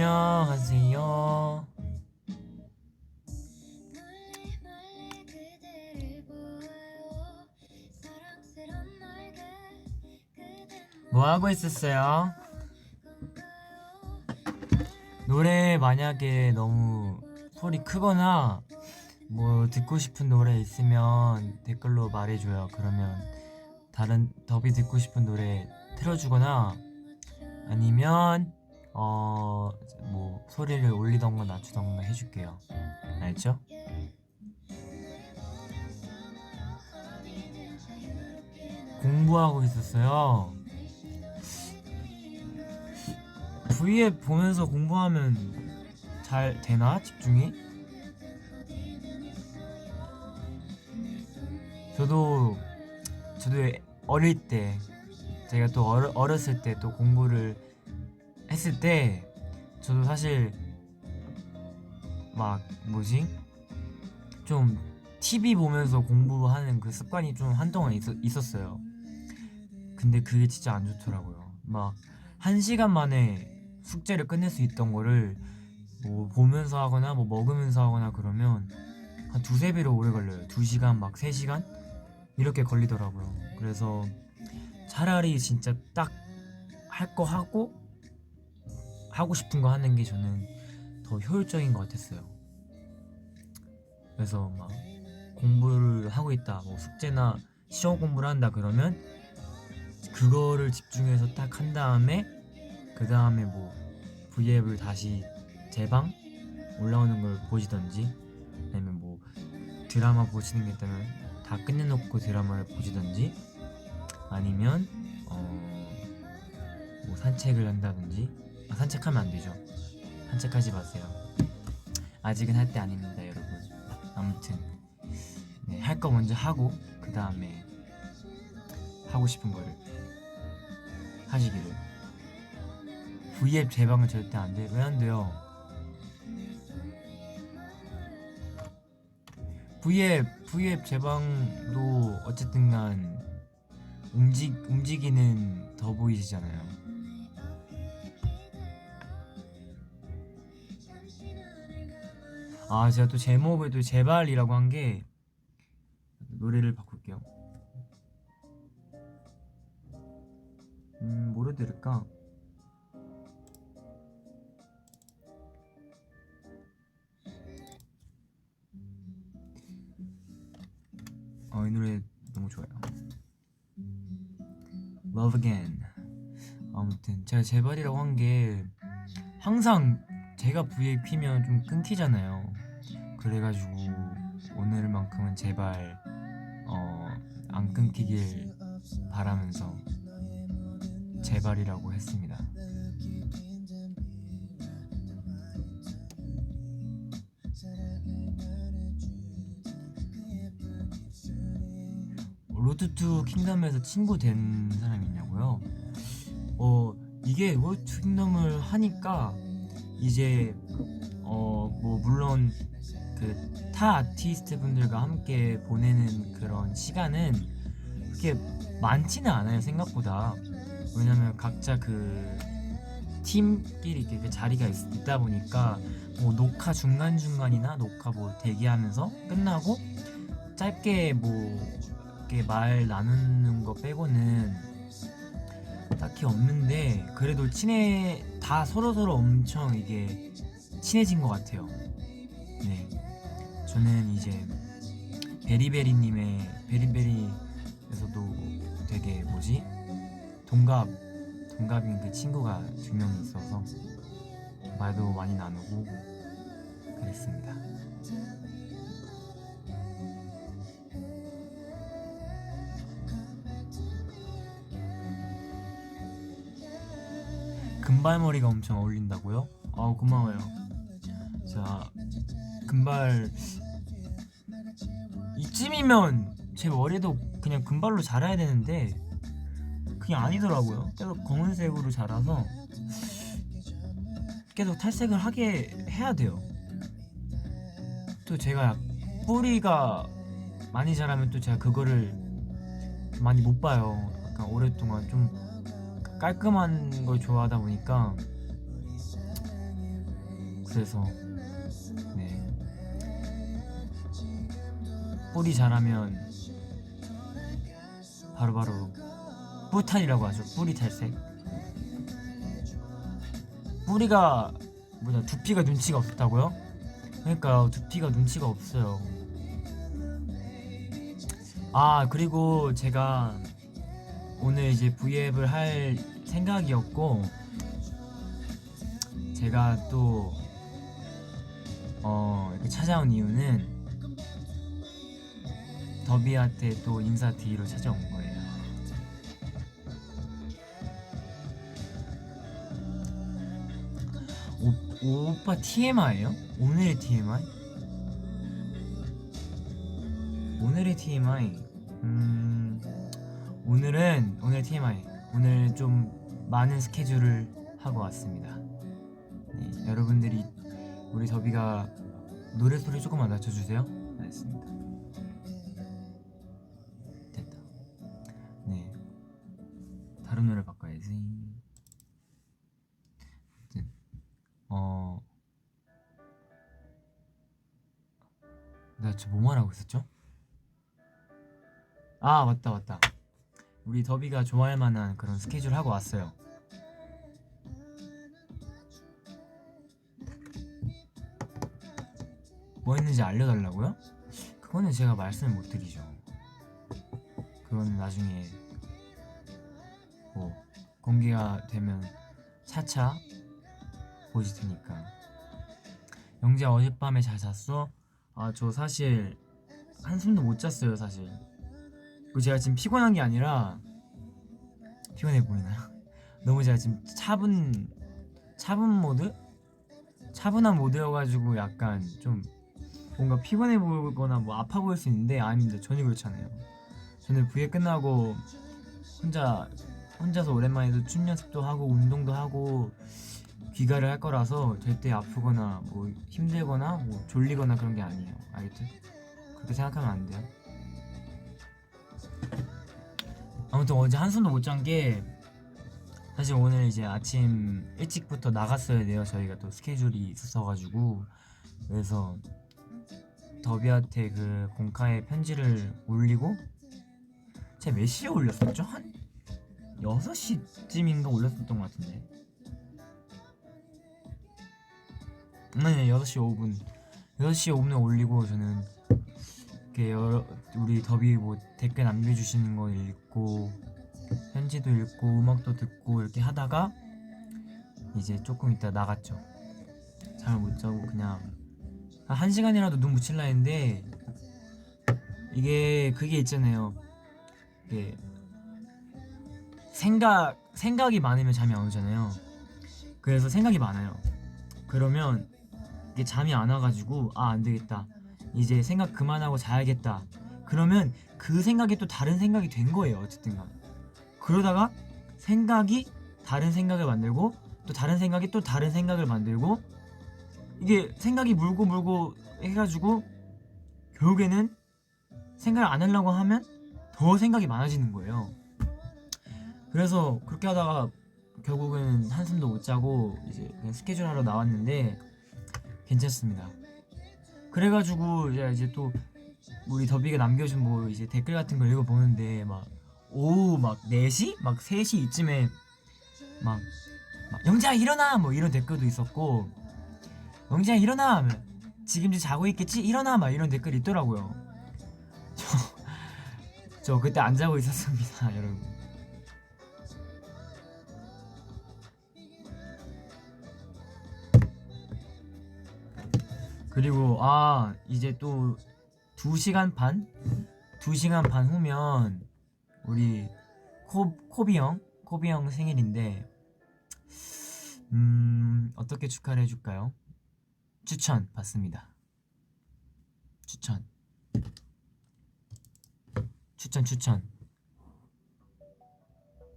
안녕하세요. 뭐 하고 있었어요? 노래 만약에 너무 소리 크거나 뭐 듣고 싶은 노래 있으면 댓글로 말해줘요. 그러면 다른 더비 듣고 싶은 노래 틀어주거나 아니면 뭐 소리를 올리던가 낮추던가 해줄게요. 알죠? 공부하고 있었어요. V앱 보면서 공부하면 잘 되나? 집중이? 저도 어릴 때 제가 또 어렸을 때 또 공부를 했을 때 저도 사실 막 좀 TV 보면서 공부하는 그 습관이 좀 한동안 있었어요. 근데 그게 진짜 안 좋더라고요. 막 1시간 만에 숙제를 끝낼 수 있던 거를 뭐 보면서 하거나 뭐 먹으면서 하거나 그러면 한 두세 배로 오래 걸려요. 2시간 막 3시간? 이렇게 걸리더라고요. 그래서 차라리 진짜 딱 할 거 하고 싶은 거 하는 게 저는 더 효율적인 것 같았어요. 그래서 막 공부를 하고 있다, 뭐 숙제나 시험 공부를 한다 그러면 그거를 집중해서 딱 한 다음에 그 다음에 뭐 V앱을 다시 제 방 올라오는 걸 보시던지 아니면 뭐 드라마 보시는 게 있다면 다 끝내놓고 드라마를 보시던지 아니면 뭐 산책을 한다든지. 산책하면 안 되죠. 산책하지 마세요. 아직은 할 때 아닙니다, 여러분. 아무튼 네, 할 거 먼저 하고 그 다음에 하고 싶은 거를 하시기를. V앱 제방은 절대 안 돼. 왜 안 돼요? V앱 제방도 어쨌든간 움직이는 더보이시잖아요. 아, 제가 또 제목을 또 제발이라고 한 게 노래를 바꿀게요. 뭐로 들을까? 이 노래 너무 좋아요. Love Again. 아무튼 제가 제발이라고 한 게 항상 제가 VIP면 좀 끊기잖아요. 그래가지고 오늘만큼은 제발 안 끊기길 바라면서 제발이라고 했습니다. 로드 투 킹덤에서 친구 된 사람이 있냐고요? 이게 로드 투 킹덤을 하니까 이제 뭐 물론 그 타 아티스트 분들과 함께 보내는 그런 시간은 그렇게 많지는 않아요, 생각보다. 왜냐면 각자 그 팀끼리 이렇게 그 자리가 있다 보니까 뭐 녹화 중간중간이나 녹화 뭐 대기하면서 끝나고 짧게 뭐 이렇게 말 나누는 거 빼고는 딱히 없는데, 그래도 다 서로서로 엄청 이게 친해진 것 같아요. 네, 저는 이제 베리베리님의 베리베리에서도 되게 동갑인 그 친구가 2명이 있어서 말도 많이 나누고 그랬습니다. 금발머리가 엄청 어울린다고요? 고마워요. 자, 금발 이쯤이면 제 머리도 그냥 금발로 자라야 되는데 그게 아니더라고요. 계속 검은색으로 자라서 계속 탈색을 하게 해야 돼요. 또 제가 뿌리가 많이 자라면 또 제가 그거를 많이 못 봐요. 약간 오랫동안 좀 깔끔한 걸 좋아하다 보니까 그래서 네, 뿌리 자라면 바로바로 뿌탈이라고 하죠. 뿌리 탈색. 뿌리가 뭐냐, 두피가 눈치가 없다고요? 그러니까 두피가 눈치가 없어요. 아, 그리고 제가 오늘 이제 V앱을 할 생각이었고, 제가 또 이렇게 찾아온 이유는 더비한테 또 인사드리러 찾아온 거예요. 오빠 TMI예요? 오늘의 TMI? 오늘의 TMI. 오늘 TMI. 오늘 좀 많은 스케줄을 하고 왔습니다. 네, 여러분들이 우리 더비가 노래 소리 조금만 낮춰주세요. 알겠습니다. 됐다. 네, 다른 노래 바꿔야지. 나 지금 뭐 말하고 있었죠? 아, 맞다. 우리 더비가 좋아할 만한 그런 스케줄 하고 왔어요. 뭐 했는지 알려달라고요? 그거는 제가 말씀을 못 드리죠. 그거는 나중에 뭐 공개가 되면 차차 보실 테니까. 영재야, 어젯밤에 잘 잤어? 아, 저 사실 한숨도 못 잤어요, 사실. 그리고 제가 지금 피곤한 게 아니라, 피곤해 보이나요? 너무 제가 지금 차분한 모드여가지고 약간 좀 뭔가 피곤해 보이거나 뭐 아파 보일 수 있는데, 아닙니다. 전혀 그렇지 않아요. 저는 V에 끝나고 혼자서 오랜만에 춤 연습도 하고 운동도 하고 귀가를 할 거라서 절대 아프거나 뭐 힘들거나 뭐 졸리거나 그런 게 아니에요. 알겠죠? 그렇게 생각하면 안 돼요. 아무튼 어제 한숨도 못 잔 게, 사실 오늘 이제 아침 일찍부터 나갔어야 돼요. 저희가 또 스케줄이 있었어가지고. 그래서 더비한테 그 공카에 편지를 올리고, 제가 몇 시에 올렸었죠? 한 6시쯤인가 올렸었던 것 같은데. 네, 6시 5분 6시 5분에 올리고, 저는 이렇게 우리 더비 뭐 댓글 남겨주시는 거 읽고 편지도 읽고 음악도 듣고 이렇게 하다가 이제 조금 있다 나갔죠. 잠을 못 자고 그냥 한 시간이라도 눈 붙일라 했는데, 그게 있잖아요. 이게 생각이 많으면 잠이 안 오잖아요. 그래서 생각이 많아요. 그러면 이게 잠이 안 와가지고, 안 되겠다, 이제 생각 그만하고 자야겠다. 그러면 그 생각이 또 다른 생각이 된 거예요. 어쨌든 간 그러다가 생각이 다른 생각을 만들고, 또 다른 생각이 또 다른 생각을 만들고, 이게 생각이 물고 해가지고 결국에는 생각을 안 하려고 하면 더 생각이 많아지는 거예요. 그래서 그렇게 하다가 결국은 한숨도 못 자고 이제 그냥 스케줄 하러 나왔는데 괜찮습니다. 그래가지고 이제 또 우리 더비가 남겨준 뭐 이제 댓글 같은 거 읽어보는데, 막 오후 막 4시? 막 3시 이쯤에 막 영재야 일어나! 뭐 이런 댓글도 있었고, 영재야 일어나! 지금 이제 자고 있겠지? 일어나! 막 이런 댓글이 있더라고요. 저 그때 안 자고 있었습니다. 여러분. 그리고 이제 또 2시간 반 후면 우리 코비 형 생일인데, 어떻게 축하를 해줄까요? 추천 받습니다. 추천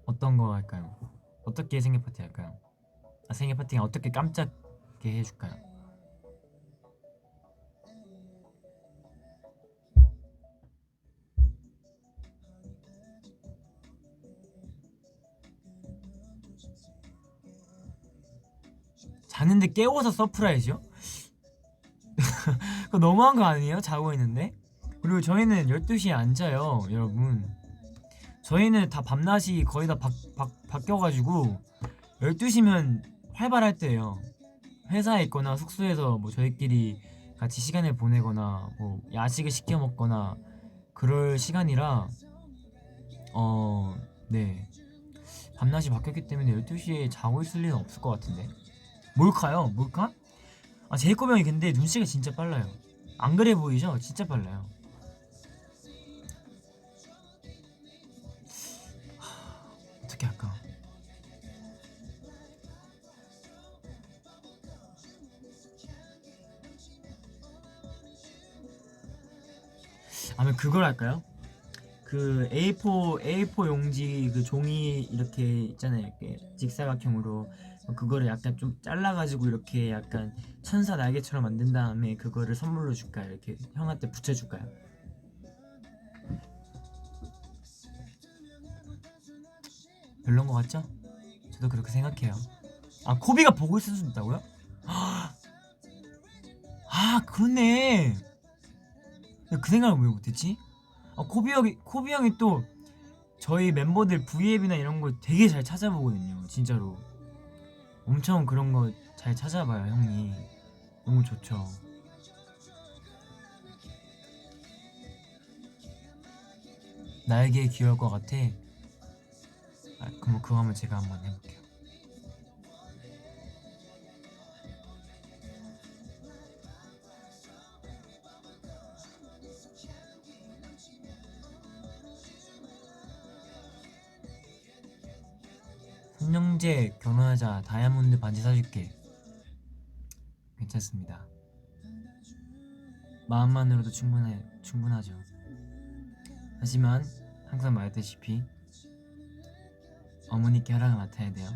어떤 거 할까요? 어떻게 생일 파티 할까요? 생일 파티가 어떻게 깜짝게 해줄까요? 자는데 깨워서 서프라이즈요? 그거 너무한 거 아니에요? 자고 있는데? 그리고 저희는 12시에 안 자요 여러분. 저희는 다 밤낮이 거의 다 바뀌어가지고 12시면 활발할 때예요. 회사에 있거나 숙소에서 뭐 저희끼리 같이 시간을 보내거나 뭐 야식을 시켜 먹거나 그럴 시간이라 네, 밤낮이 바뀌었기 때문에 12시에 자고 있을 리는 없을 것 같은데. 몰카요? 몰카? 아, 제이콥 형이 근데 눈치가 진짜 빨라요. 안 그래 보이죠? 진짜 빨라요. 어떻게 할까? 아니면 그걸 할까요? 그 A4 용지 그 종이 이렇게 있잖아요. 이렇게 직사각형으로 그거를 약간 좀 잘라가지고 이렇게 약간 천사 날개처럼 만든 다음에 그거를 선물로 줄까요? 이렇게 형한테 붙여줄까요? 별론 것 같죠? 저도 그렇게 생각해요. 아, 코비가 보고 있을 수도 있다고요? 아, 그렇네. 그 생각을 왜 못했지? 아, 코비 형이 또 저희 멤버들 V앱이나 이런 거 되게 잘 찾아보거든요. 진짜로 엄청 그런 거 잘 찾아봐요 형이. 너무 좋죠. 나에게 귀여울 것 같아. 아, 그럼 그거 한번 제가 한번 해볼게요. 손영재 결혼하자 다이아몬드 반지 사줄게. 괜찮습니다. 마음만으로도 충분하죠. 하지만 항상 말했다시피 어머니께 허락을 맡아야 돼요.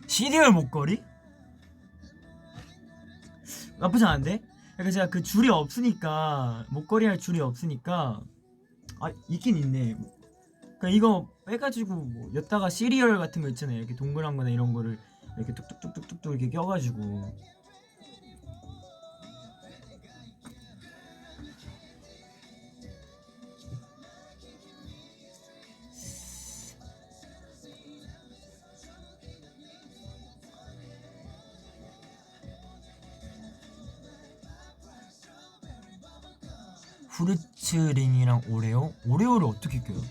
시리얼 목걸이? 나쁘지 않은데? 약간 제가 그 줄이 없으니까 목걸이 할 줄이 없으니까 아, 있긴 있네. 그러니까 이거 빼가지고 뭐 였다가 시리얼 같은 거 있잖아요. 이렇게 동그란 거나 이런 거를 이렇게 뚝뚝뚝뚝뚝 이렇게 껴가지고. 후르츠링이랑 오레오? 오레오를 어떻게 껴요?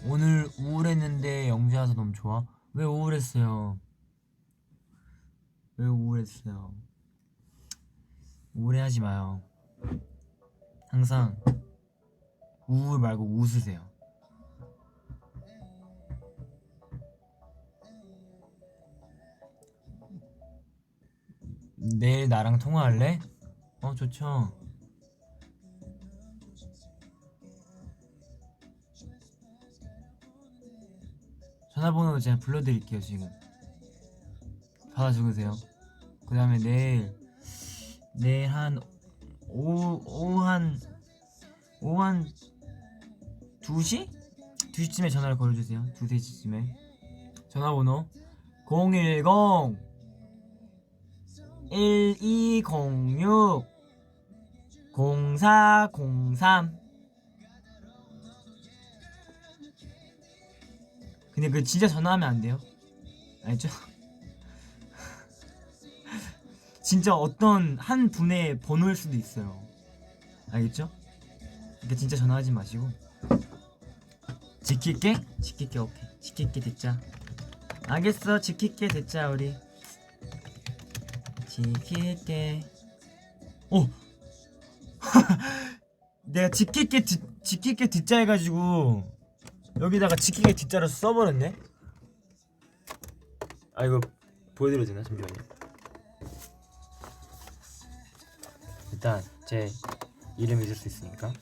오늘 우울했는데 영재 와서 너무 좋아? 왜 우울했어요? 왜 우울했어요? 우울해하지 마요. 항상 우울 말고 웃으세요. 내일 나랑 통화할래? 좋죠. 전화번호 제가 불러드릴게요. 지금 받아 적으세요. 그 다음에 내일 한 오후 한 2시? 2시쯤에 전화를 걸어주세요. 2, 3시쯤에. 전화번호 010 1206 0403. 근데 그 진짜 전화하면 안 돼요. 알죠? 진짜 어떤 한 분의 번호일 수도 있어요. 알겠죠? 그러니까 진짜 전화하지 마시고 지킬게? 지킬게. 오케이. 지킬게 듣자. 알겠어. 지킬게 듣자 우리. 지킬게. 내가 지킬게 듣자 해가지고 여기다가 지킬게 뒷자로 써버렸네. 아, 이거 보여드려도 되나? 잠시만요. 일단 제 이름 잊을 수 있으니까.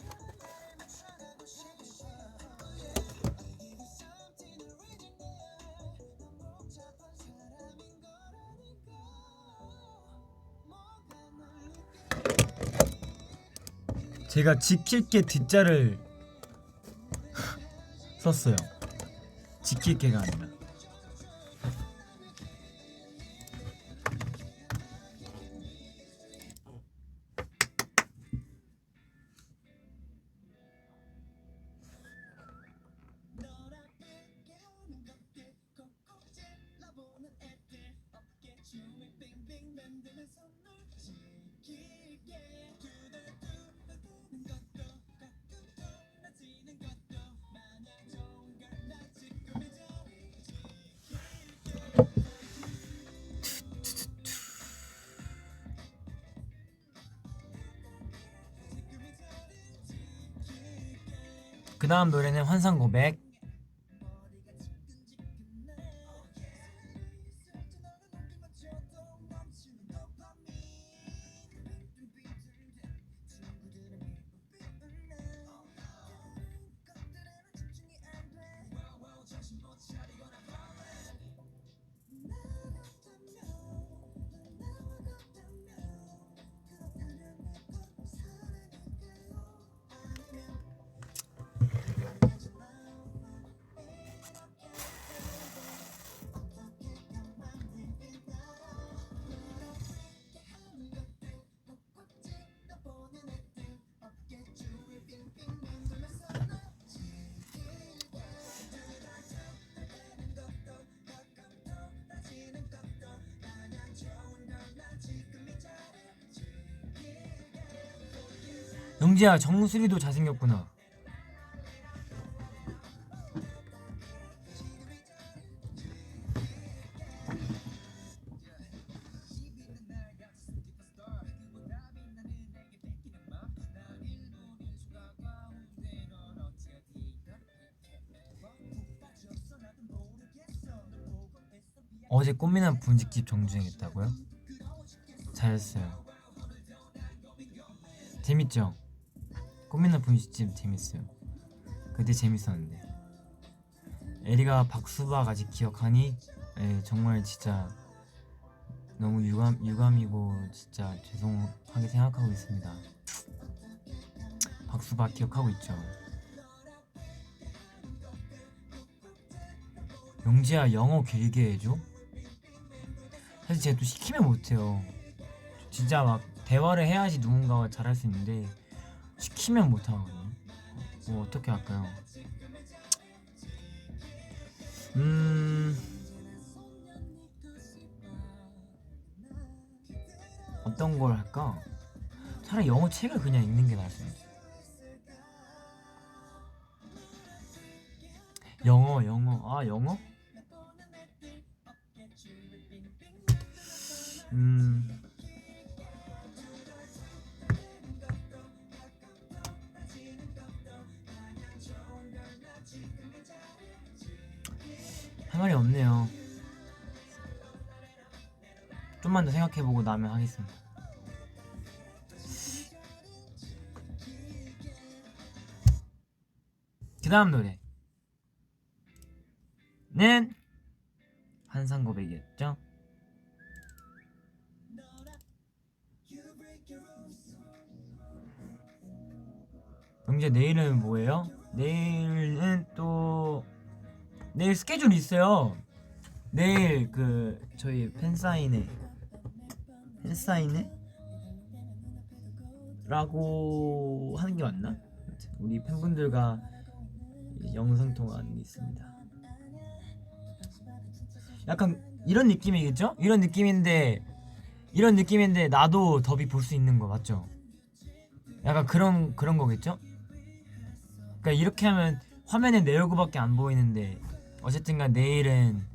제가 지킬게 D자를 썼어요. 지킬게가 아니라. 그 다음 노래는 환상고백. 영지야, 정수리도 잘생겼구나. 어제 꽃미남 분식집 정주행했다고요? 잘했어요. 재밌죠? 꽃미남 분식집 재밌어요. 그때 재밌었는데. 에리가 박수박 아직 기억하니? 예, 정말 진짜 너무 유감이고 진짜 죄송하게 생각하고 있습니다. 박수박 기억하고 있죠. 영지야, 영어 길게 해줘? 사실 제가 또 시키면 못해요. 진짜 막 대화를 해야지 누군가와 잘할 수 있는데 시키면 못하거든요. 뭐 어떻게 할까요? 어떤 걸 할까? 차라리 영어 책을 그냥 읽는 게 나을 수 있어. 영어. 아, 영어? 할 말이 없네요. 좀만 더 생각해보고 나면 하겠습니다. 그 다음 노래는 환상고백이었죠? 영재, 내일은 뭐예요? 내일은 또 내일 스케줄 있어요. 내일 그 저희 팬사인회 라고 하는 게 맞나? 우리 팬분들과 영상통화하는 게 있습니다. 약간 이런 느낌이겠죠? 이런 느낌인데 나도 더비 볼 수 있는 거 맞죠? 약간 그런 거겠죠? 그러니까 이렇게 하면 화면에 내 얼굴밖에 안 보이는데 어쨌든간 내일은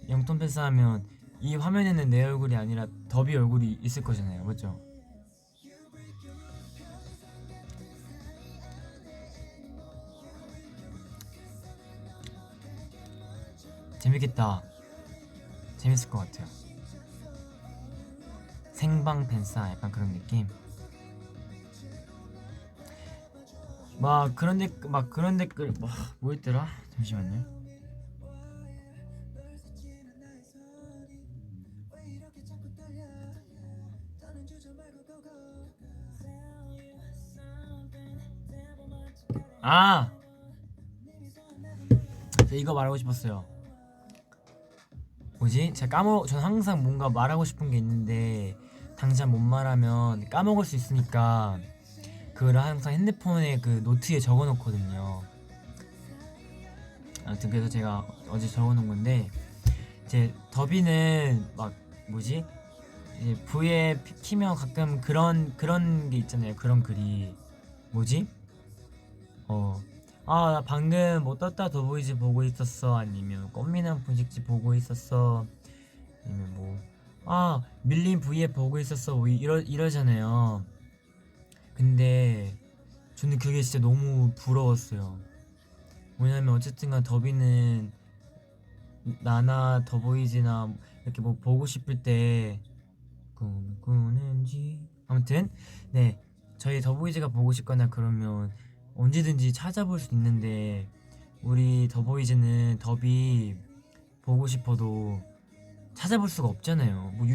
영통 팬스 하면 이 화면에는 내 얼굴이 아니라 더비 얼굴이 있을 거잖아요, 맞죠? 재밌겠다. 재밌을 것 같아요. 생방 팬싸 약간 그런 느낌. 막 그런 댓글 뭐였더라? 잠시만요. 아, 제가 이거 말하고 싶었어요. 뭐지? 저는 항상 뭔가 말하고 싶은 게 있는데 당장 못 말하면 까먹을 수 있으니까 그걸 항상 핸드폰에 그 노트에 적어놓거든요. 아무튼 그래서 제가 어제 적어놓은 건데 이제 더비는 막 뭐지? 이제 V에 키면 가끔 그런 게 있잖아요. 그런 글이 뭐지? 나 방금 뭐 떴다 더보이즈 보고 있었어. 아니면 꽃미남 분식집 보고 있었어. 아니면 밀린 V에 보고 있었어. 뭐 이러잖아요. 근데 저는 그게 진짜 너무 부러웠어요. 왜냐면 어쨌든간 더비는 나나 더보이즈나 이렇게 뭐 보고 싶을 때 꿈꾸는지 아무튼 네 저희 더보이즈가 보고 싶거나 그러면 언제든지 찾아볼 수 있는데 우리 더보이즈는 더비 보고 싶어도 찾아볼 수가 없잖아요. 뭐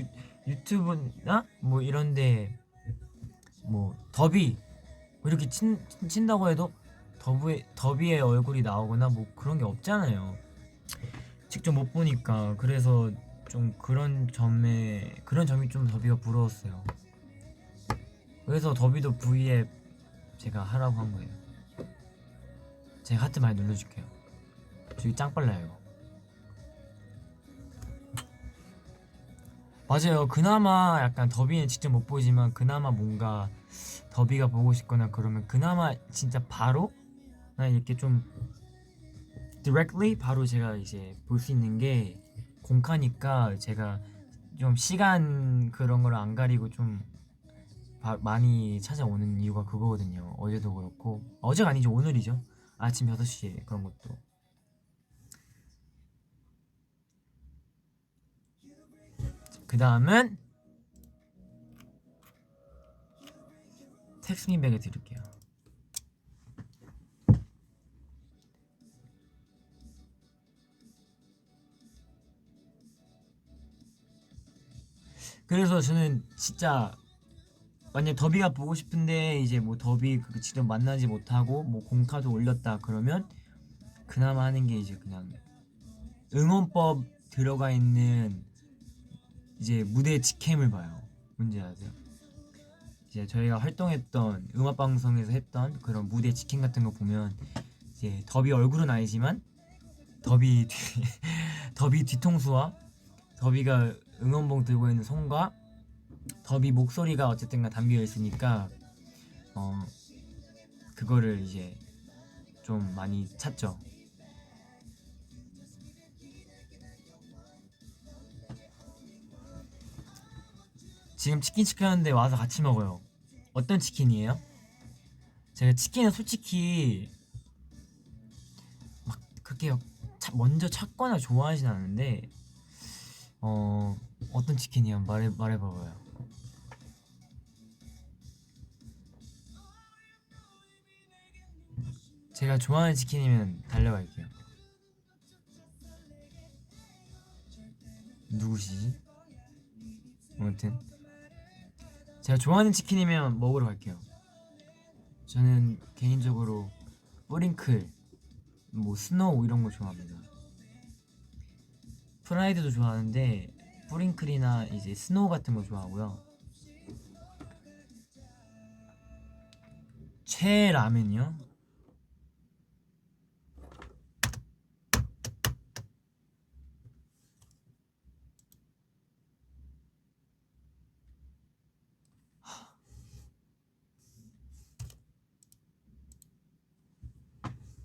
유튜브나 뭐 이런데 뭐 더비 뭐 이렇게 친다고 해도 더비의 얼굴이 나오거나 뭐 그런 게 없잖아요. 직접 못 보니까. 그래서 좀 그런 점이 좀 더비가 부러웠어요. 그래서 더비도 V앱 제가 하라고 한 거예요. 제가 하트 많이 눌러줄게요. 저기 짱 빨라요. 맞아요. 그나마 약간 더비는 직접 못 보지만 그나마 뭔가 더비가 보고 싶거나 그러면 그나마 진짜 바로 이렇게 좀 directly 바로 제가 이제 볼 수 있는 게 공카니까 제가 좀 시간 그런 걸 안 가리고 좀 많이 찾아오는 이유가 그거거든요. 어제도 그렇고 어제가 아니죠. 오늘이죠. 아침 6시에 그런 것도. 그 다음은 텍스미백을 드릴게요. 그래서 저는 진짜 만약 더비가 보고 싶은데 이제 뭐 더비 그 직접 만나지 못하고 뭐 공카도 올렸다 그러면 그나마 하는 게 이제 그냥 응원법 들어가 있는 이제 무대 직캠을 봐요. 뭔지 아세요? 이제 저희가 활동했던 음악 방송에서 했던 그런 무대 직캠 같은 거 보면 이제 더비 얼굴은 아니지만 더비 더비 뒤통수와 더비가 응원봉 들고 있는 손과 더비 목소리가 어쨌든가 담겨 있으니까 그거를 이제 좀 많이 찾죠. 지금 치킨 시켰는데 와서 같이 먹어요. 어떤 치킨이에요? 제가 치킨은 솔직히 막 그렇게 먼저 찾거나 좋아하진 않는데 어떤 치킨이야? 말해봐봐요. 제가 좋아하는 치킨이면 달려갈게요. 누구시지? 아무튼 제가 좋아하는 치킨이면 먹으러 갈게요. 저는 개인적으로 뿌링클, 뭐 스노우 이런 거 좋아합니다. 프라이드도 좋아하는데 뿌링클이나 이제 스노우 같은 거 좋아하고요. 최라면이요?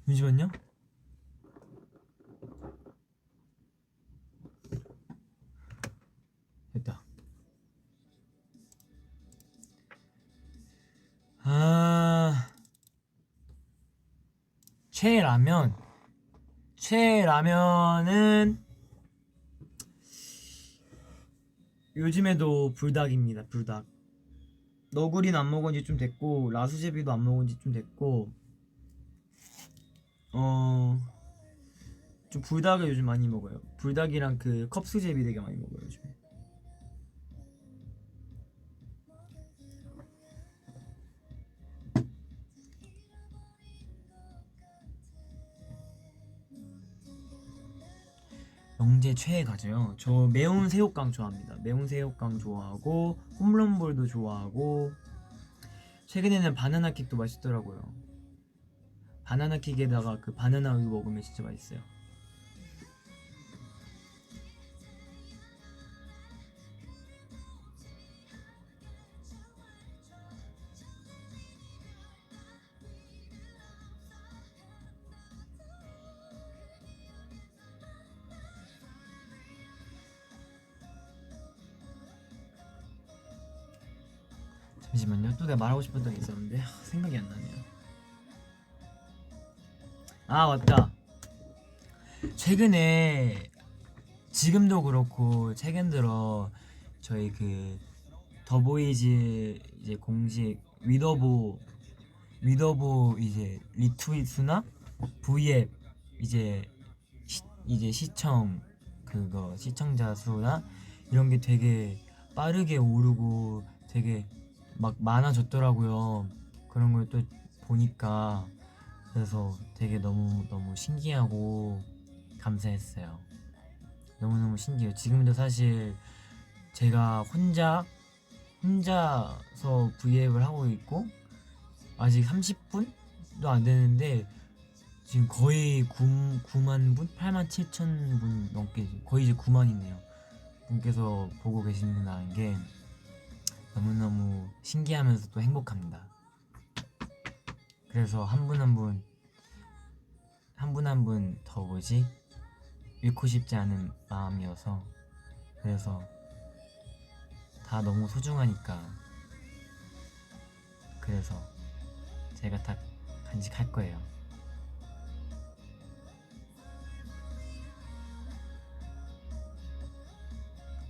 잠시만요. 됐다. 최라면은 요즘에도 불닭입니다. 불닭. 너구리는 안 먹은 지 좀 됐고 라수제비도 안 먹은 지 좀 됐고 좀 불닭을 요즘 많이 먹어요. 불닭이랑 그 컵수제비 되게 많이 먹어요 요즘에. 영재 최애 가죠요. 저 매운 새우깡 좋아합니다. 매운 새우깡 좋아하고 홈런볼도 좋아하고 최근에는 바나나 킥도 맛있더라고요. 바나나 킥에다가 그 바나나 우유 먹으면 진짜 맛있어요. 잠시만요. 또 내가 말하고 싶었던 게 있었는데 생각이 안 나네요. 아 맞다. 최근에 지금도 그렇고 최근 들어 저희 그 더보이즈 이제 공식 위더보 이제 리트윗수나 V앱 이제 이제 시청 그거 시청자 수나 이런 게 되게 빠르게 오르고 되게 막 많아졌더라고요. 그런 걸 또 보니까 그래서 되게 너무 신기하고 감사했어요. 너무너무 신기해요. 지금도 사실 제가 혼자서 V앱을 하고 있고 아직 30분도 안 되는데 지금 거의 9만 분? 8만 7천 분 넘게 거의 이제 9만이네요. 분께서 보고 계신다는 게 너무너무 신기하면서 또 행복합니다. 그래서 한 분 한 분 더 잃고 싶지 않은 마음이어서 그래서 다 너무 소중하니까 그래서 제가 다 간직할 거예요.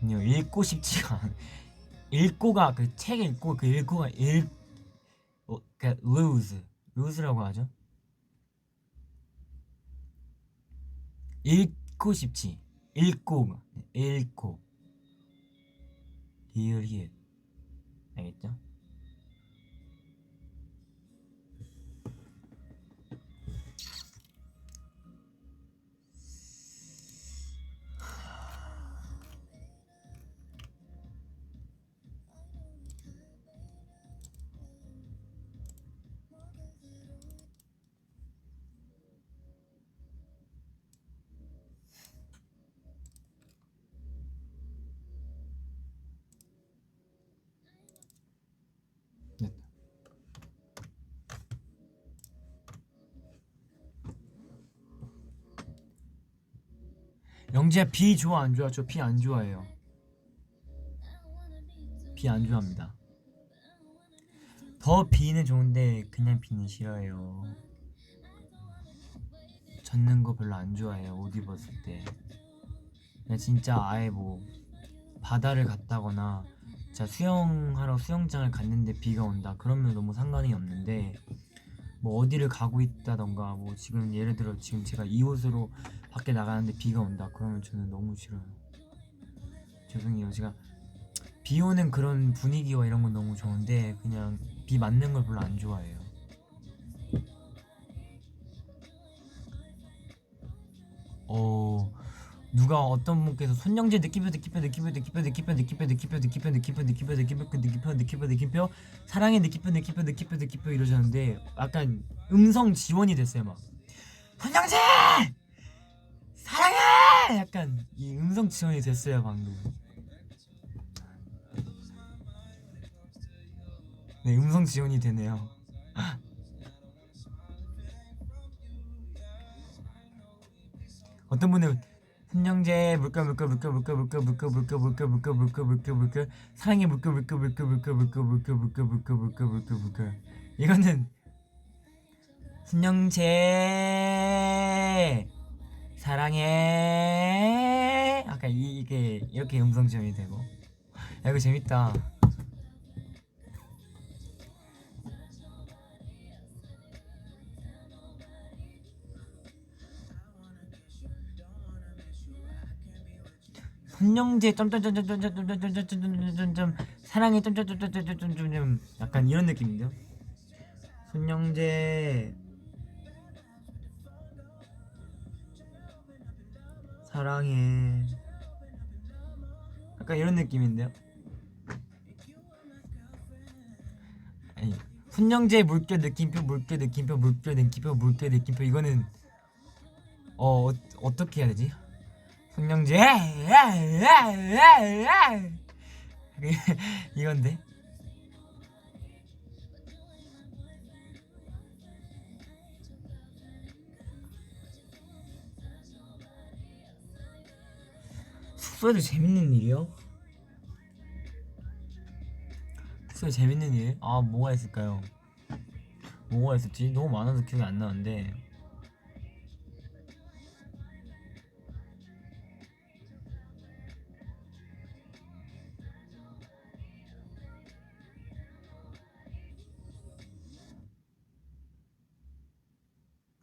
아니요, 읽고 싶지가 않. 읽고가 그 책 읽고 그 읽고가 그러니까 lose라고 하죠. 읽고 싶지. 읽고 리을 히읗 알겠죠? 됐다. 영지야 비 좋아 안 좋아? 저 비 안 좋아해요. 비 안 좋아합니다. 더 비는 좋은데 그냥 비는 싫어해요. 젖는 거 별로 안 좋아해요. 옷 입었을 때. 그냥 진짜 아예 뭐 바다를 갔다거나 진짜 수영하러 수영장을 갔는데 비가 온다 그러면 너무 상관이 없는데 뭐 어디를 가고 있다던가 뭐 지금 예를 들어 지금 제가 이 옷으로 밖에 나가는데 비가 온다 그러면 저는 너무 싫어요. 죄송해요. 제가 비 오는 그런 분위기와 이런 건 너무 좋은데 그냥 비 맞는 걸 별로 안 좋아해요. 누가 어떤 분께서 손영재 느낌표 사랑의 느낌표 이러셨는데 약간 음성 지원이 됐어요. 막 손영재 사랑해 약간 이 음성 지원이 됐어요 방금. 네, 음성 지원이 되네요. 어떤 분은 손영재 물까 사랑해 물까 이거는 손영재 사랑해 아까 이게 이렇게 음성 지원이 되고 야 이거 재밌다. 손영재 점점점점점점점점점점점 사랑해 점점점점점점점 약간 이런 느낌인데요. 손영재 사랑해 약간 이런 느낌인데요. 아니, 손영재 물결 느낌표 물결 느낌표 물결 느낌표 물결 느낌표 이거는 어떻게 해야 되지? 손영재 이건데 숙소에도 재밌는 일이요? 숙소에 재밌는 일? 아 뭐가 있을까요? 뭐가 있었지? 너무 많아서 기억이 안 나는데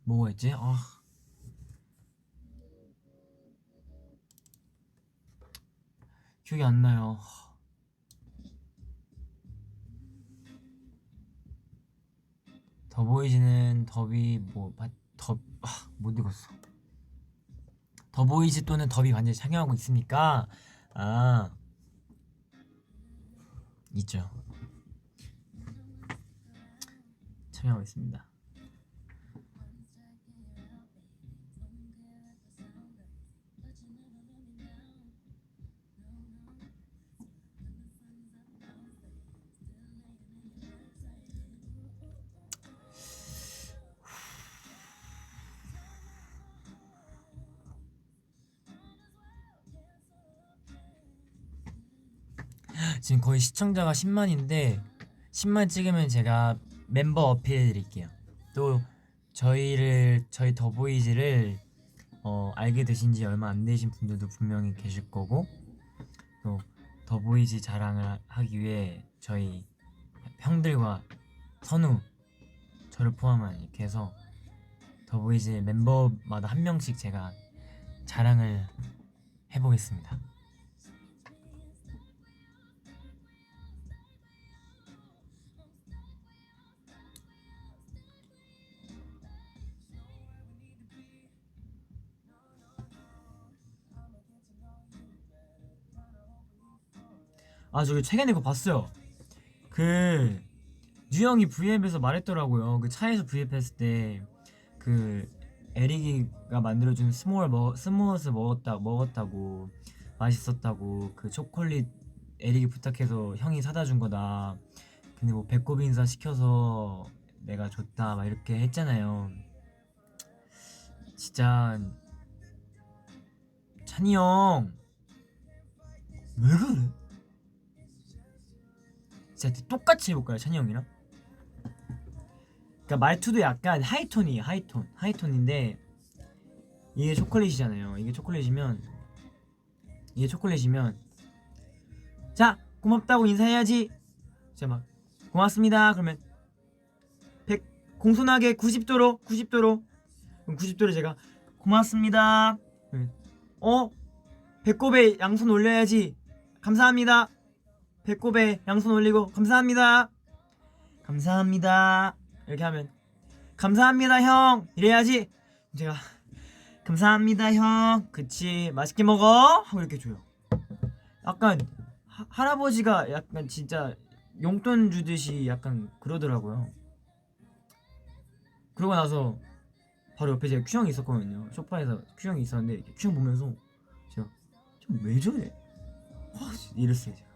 뭐가 있지? 기억이 안 나요. 더보이즈는 더비 못 읽었어. 더보이즈 또는 더비 반지를 착용하고 있습니까? 아 있죠. 참여하고 있습니다. 지금 거의 시청자가 10만인데 10만 찍으면 제가 멤버 어필해 드릴게요. 또 저희 더보이즈를 알게 되신 지 얼마 안 되신 분들도 분명히 계실 거고 또 더보이즈 자랑을 하기 위해 저희 형들과 선우 저를 포함한 이렇게 해서 더보이즈 멤버마다 한 명씩 제가 자랑을 해보겠습니다. 저기 최근에 그거 봤어요. 그 유영이 V앱에서 말했더라고요. 그 차에서 V앱 했을 때 그 에릭이가 만들어준 스무엇을 먹었다고 맛있었다고 그 초콜릿 에릭이 부탁해서 형이 사다 준 거다. 근데 뭐 배꼽 인사 시켜서 내가 줬다 막 이렇게 했잖아요. 진짜 찬이 형 왜 그래? 진짜 똑같이 해볼까요, 찬이 형이랑? 그러니까 말투도 약간 하이톤이에요. 하이톤인데 이게 초콜릿이잖아요. 이게 초콜릿이면 자 고맙다고 인사해야지. 제가 막 고맙습니다 그러면 공손하게 90도로 그럼 90도로 제가 고맙습니다. 배꼽에 양손 올려야지. 감사합니다. 배꼽에 양손 올리고 감사합니다 이렇게 하면 감사합니다 형 이래야지. 제가 감사합니다 형 그치 맛있게 먹어 하고 이렇게 줘요. 약간 할아버지가 약간 진짜 용돈 주듯이 약간 그러더라고요. 그러고 나서 바로 옆에 제가 큐형이 있었거든요. 소파에서 큐형이 있었는데 큐형 보면서 제가 좀 왜 저래? 이랬어요 제가.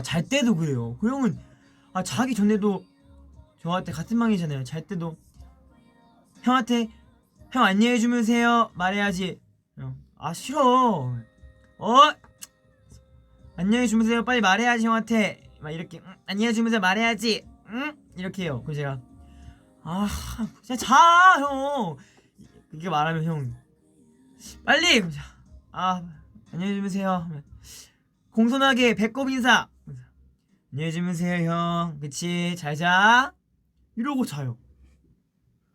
잘 때도 그래요. 그 형은 자기 전에도 저한테 같은 방이잖아요. 잘 때도 형한테 형 안녕히 주무세요 말해야지. 싫어. 안녕히 주무세요 빨리 말해야지 형한테. 막 이렇게 안녕히 주무세요 말해야지. 이렇게 해요. 그래서 제가 진짜 자 형 이렇게 말하면 형 빨리 안녕히 주무세요 공손하게 배꼽 인사 안녕히 주무세요 형 그치 잘자 이러고 자요.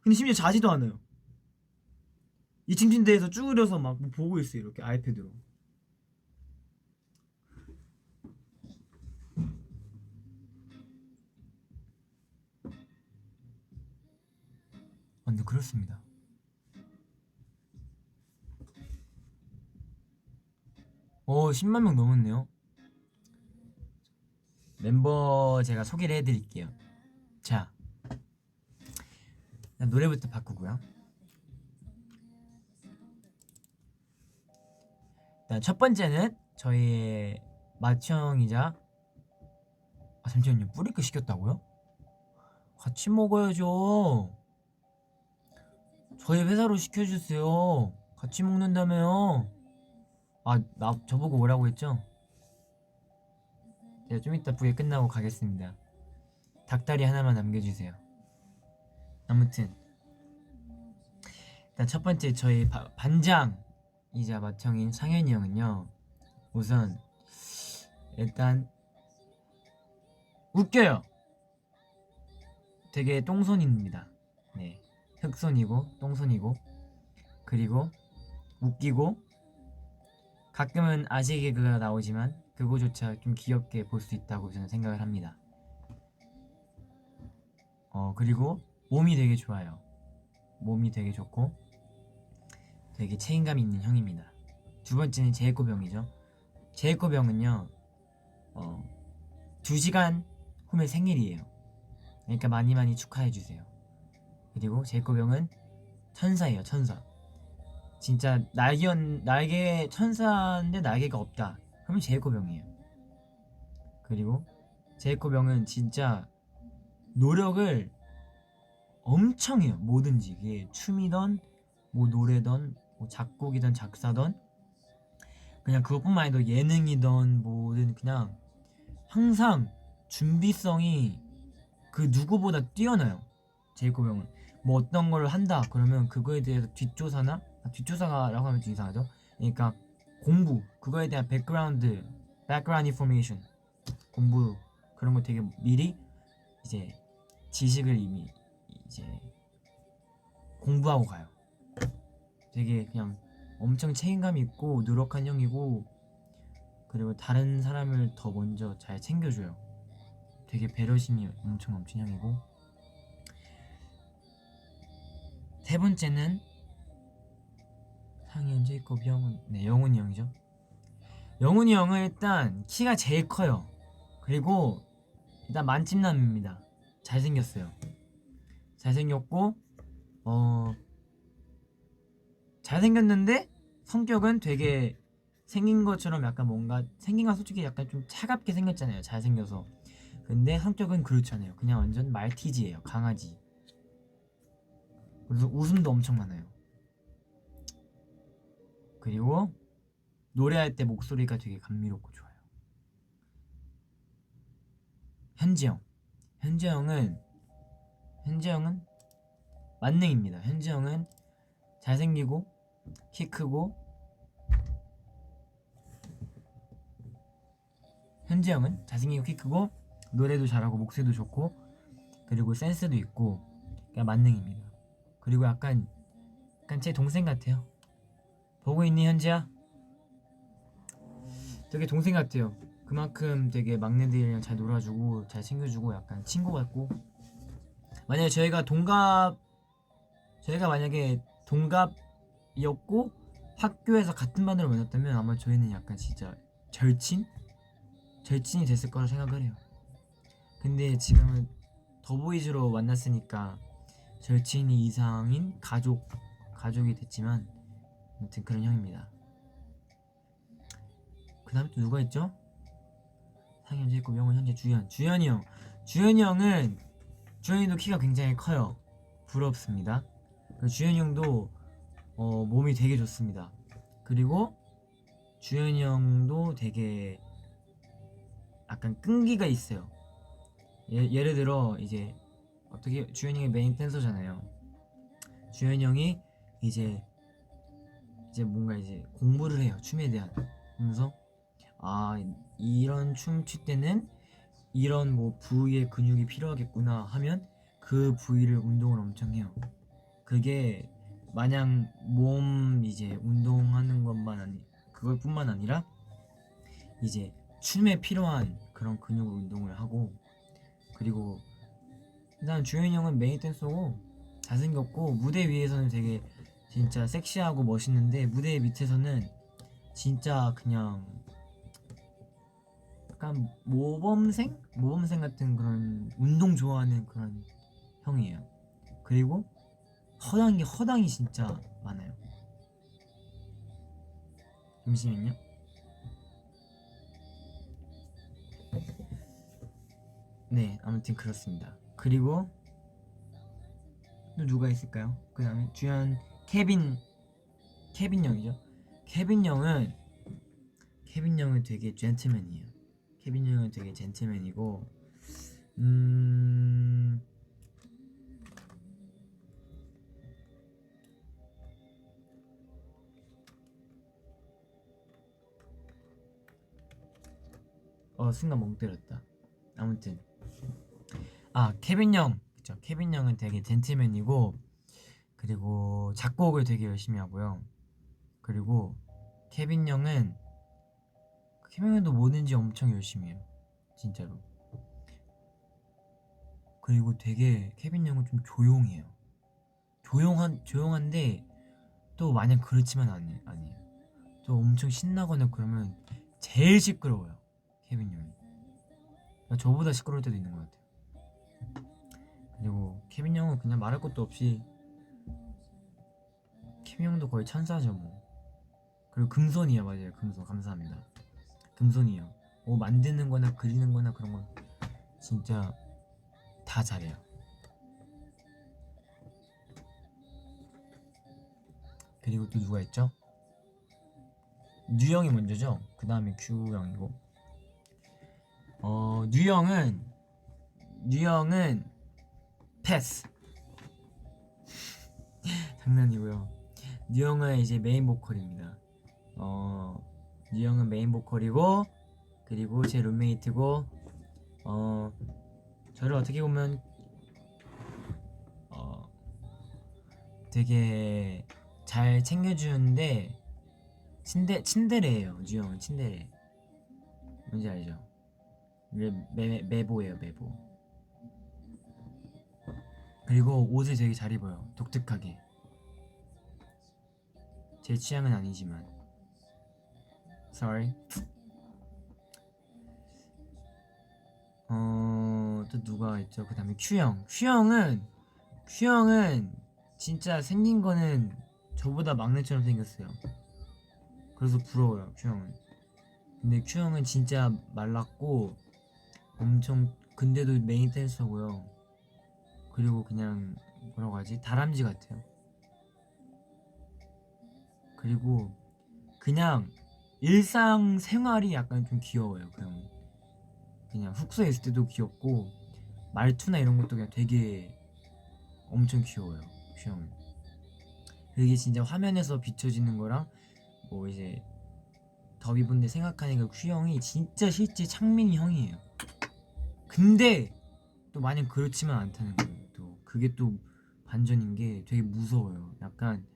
근데 심지어 자지도 않아요. 2층 침대에서 쭈그려서 막뭐 보고 있어요. 이렇게 아이패드로. 근데 그렇습니다. 오, 10만 명 넘었네요. 멤버 제가 소개를 해드릴게요. 자, 노래부터 바꾸고요. 첫 번째는 저희의 맏형이자 잠시만요. 뿌리크 시켰다고요? 같이 먹어야죠. 저희 회사로 시켜주세요. 같이 먹는다며요. 저보고 오라고 했죠? 제가 좀 이따 부에 끝나고 가겠습니다. 닭다리 하나만 남겨주세요. 아무튼 일단 첫 번째 저희 반장이자 맏형인 상현이 형은요, 우선 일단 웃겨요. 되게 똥손입니다. 네, 흑손이고 똥손이고, 그리고 웃기고, 가끔은 아재 개그가 나오지만 그거조차 좀 귀엽게 볼 수 있다고 저는 생각을 합니다. 그리고 몸이 되게 좋아요. 몸이 되게 좋고 되게 책임감 있는 형입니다. 두 번째는 제이콥 형이죠. 제이콥 형은요, 2시간 후면 생일이에요. 그러니까 많이 많이 축하해주세요. 그리고 제이콥 형은 천사예요. 천사. 진짜 날개 천사인데 날개가 없다, 그러면 제이콥 형이에요. 그리고 제이콥 형은 진짜 노력을 엄청 해요. 뭐든지, 이게 춤이던 뭐 노래던 뭐 작곡이던 작사던, 그냥 그것뿐만 아니라 예능이던 뭐든 그냥 항상 준비성이 그 누구보다 뛰어나요. 제이콥 형은 뭐 어떤 걸 한다 그러면 그거에 대해서 뒷조사라고 하면 좀 이상하죠. 그러니까 공부, 그거에 대한 백그라운드 인포메이션, 공부, 그런 거 되게 미리 이제 지식을 이미 이제 공부하고 가요. 되게 그냥 엄청 책임감 있고 노력한 형이고, 그리고 다른 사람을 더 먼저 잘 챙겨줘요. 되게 배려심이 엄청 넘친 형이고, 세 번째는 상현, 제이콥, 영훈, 네, 영훈이 형이죠. 영훈이 형은 일단 키가 제일 커요. 그리고 일단 만찢남입니다. 잘생겼어요. 잘생겼고 잘생겼는데 성격은 되게 생긴 것처럼 약간 뭔가 생긴 건 솔직히 약간 좀 차갑게 생겼잖아요. 잘생겨서. 근데 성격은 그렇지 않아요. 그냥 완전 말티즈예요. 강아지. 그래서 웃음도 엄청 많아요. 그리고 노래할 때 목소리가 되게 감미롭고 좋아요. 현지형. 현지형은 만능입니다. 현지형은 잘생기고 키 크고, 현지형은 잘생기고 키 크고 노래도 잘하고 목소리도 좋고 그리고 센스도 있고, 그냥 만능입니다. 그리고 약간 제 동생 같아요. 보고 있니 현지야? 되게 동생 같아요. 그만큼 되게 막내들이랑 잘 놀아주고 잘 챙겨주고 약간 친구 같고, 만약에 저희가 만약에 동갑이었고 학교에서 같은 반으로 만났다면 아마 저희는 약간 진짜 절친이 됐을 거라 생각을 해요. 근데 지금은 더보이즈로 만났으니까 절친이 이상인 가족이 됐지만 아무튼 그런 형입니다. 그 다음에 또 누가 있죠? 상현, 제이콥, 영훈, 현재, 주현이 형은 주현이도 키가 굉장히 커요. 부럽습니다. 주현이 형도 몸이 되게 좋습니다. 그리고 주현이 형도 되게 약간 끈기가 있어요. 예를 들어 이제 어떻게, 주현이 형이 메인 댄서잖아요. 주현이 형이 이제 뭔가 이제 공부를 해요. 춤에 대한. 그래서 이런 춤 출 때는 이런 뭐 부위의 근육이 필요하겠구나 하면 그 부위를 운동을 엄청 해요. 그게 마냥 몸 이제 운동하는 것만 그걸뿐만 아니라 이제 춤에 필요한 그런 근육 운동을 하고, 그리고 일단 주현이 형은 메인 댄서고 잘생겼고 무대 위에서는 되게 진짜 섹시하고 멋있는데 무대 밑에서는 진짜 그냥 약간 모범생 같은 그런 운동 좋아하는 그런 형이에요. 그리고 허당이 진짜 많아요. 잠시만요. 네, 아무튼 그렇습니다. 그리고 또 누가 있을까요? 그 다음에 주연 케빈 형이죠. 케빈 형은 되게 젠틀맨이에요. 케빈 형은 되게 젠틀맨이고, 음, 순간 멍 때렸다. 아무튼 케빈 형, 그쵸? 케빈 형은 되게 젠틀맨이고, 그리고 작곡을 되게 열심히 하고요. 그리고 케빈 형은 뭐든지 엄청 열심히 해요. 진짜로. 그리고 되게 케빈 형은 좀 조용해요. 조용한데 또 마냥 그렇지만 아니에요. 또 엄청 신나거나 그러면 제일 시끄러워요. 케빈 형이. 저보다 시끄러울 때도 있는 것 같아요. 그리고 케빈 형은 그냥 말할 것도 없이, 케빈 형도 거의 찬사죠 뭐. 그리고 금손이야. 맞아요, 금손. 감사합니다. 금손이요. 만드는 거나 그리는 거나 그런 건 진짜 다 잘해요. 그리고 또 누가 있죠? 뉴형이 먼저죠. 그 다음에 큐형이고, 뉴형은 패스. 장난이고요. 뉴형은 이제 메인 보컬입니다. 뉴형은 메인 보컬이고, 그리고 제 룸메이트고, 저를 어떻게 보면 되게 잘 챙겨주는데 친데레예요. 뉴형은 친데레. 뭔지 알죠? 메보예요, 메보. 그리고 옷을 되게 잘 입어요. 독특하게. 제 취향은 아니지만. Sorry. 또 누가 있죠? 그 다음에 큐형은 진짜 생긴 거는 저보다 막내처럼 생겼어요. 그래서 부러워요, 큐형은. 근데 큐형은 진짜 말랐고 엄청, 근데도 메인 댄서고요. 그리고 그냥 뭐라고 하지? 다람쥐 같아요. 그리고 그냥 일상생활이 약간 좀 귀여워요. 그냥 숙소에 있을 때도 귀엽고 말투나 이런 것도 그냥 되게 엄청 귀여워요, 큐형은. 그게 진짜 화면에서 비춰지는 거랑 뭐 이제 더비분들 생각하니까 큐형이 진짜 실제 창민이 형이에요. 근데 또 마냥 그렇지만 않다는 거예요. 또 그게 또 반전인 게 되게 무서워요. 약간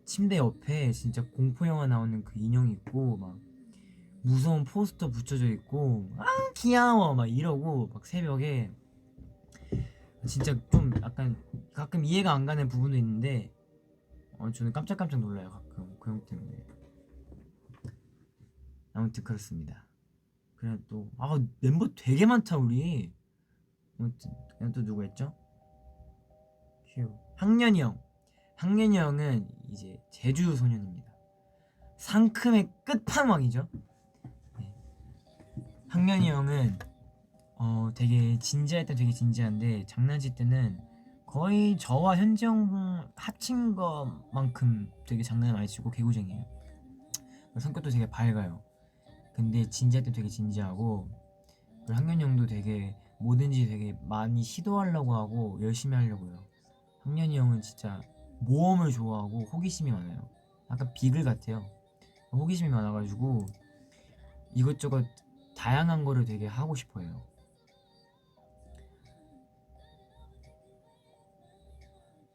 침대 옆에 진짜 공포 영화 나오는 그 인형이 있고, 막 무서운 포스터 붙여져 있고, 귀여워 막 이러고, 막 새벽에 진짜 좀 약간 가끔 이해가 안 가는 부분도 있는데, 저는 깜짝깜짝 놀라요, 가끔 그 형 때문에. 아무튼 그렇습니다. 그냥 또 멤버 되게 많다 우리. 아무튼 그냥 또 누가 있죠? 학년이 형은 이제 제주 소년입니다. 상큼의 끝판왕이죠. 네. 학년이 형은 되게 진지할 때 되게 진지한데 장난칠 때는 거의 저와 현지 형 합친 것만큼 되게 장난을 많이 치고 개구쟁이에요. 성격도 되게 밝아요. 근데 진지할 때 되게 진지하고, 그리고 학년이 형도 되게 뭐든지 되게 많이 시도하려고 하고 열심히 하려고요. 학년이 형은 진짜 모험을 좋아하고 호기심이 많아요. 약간 비글 같아요. 호기심이 많아가지고 이것저것 다양한 거를 되게 하고 싶어해요.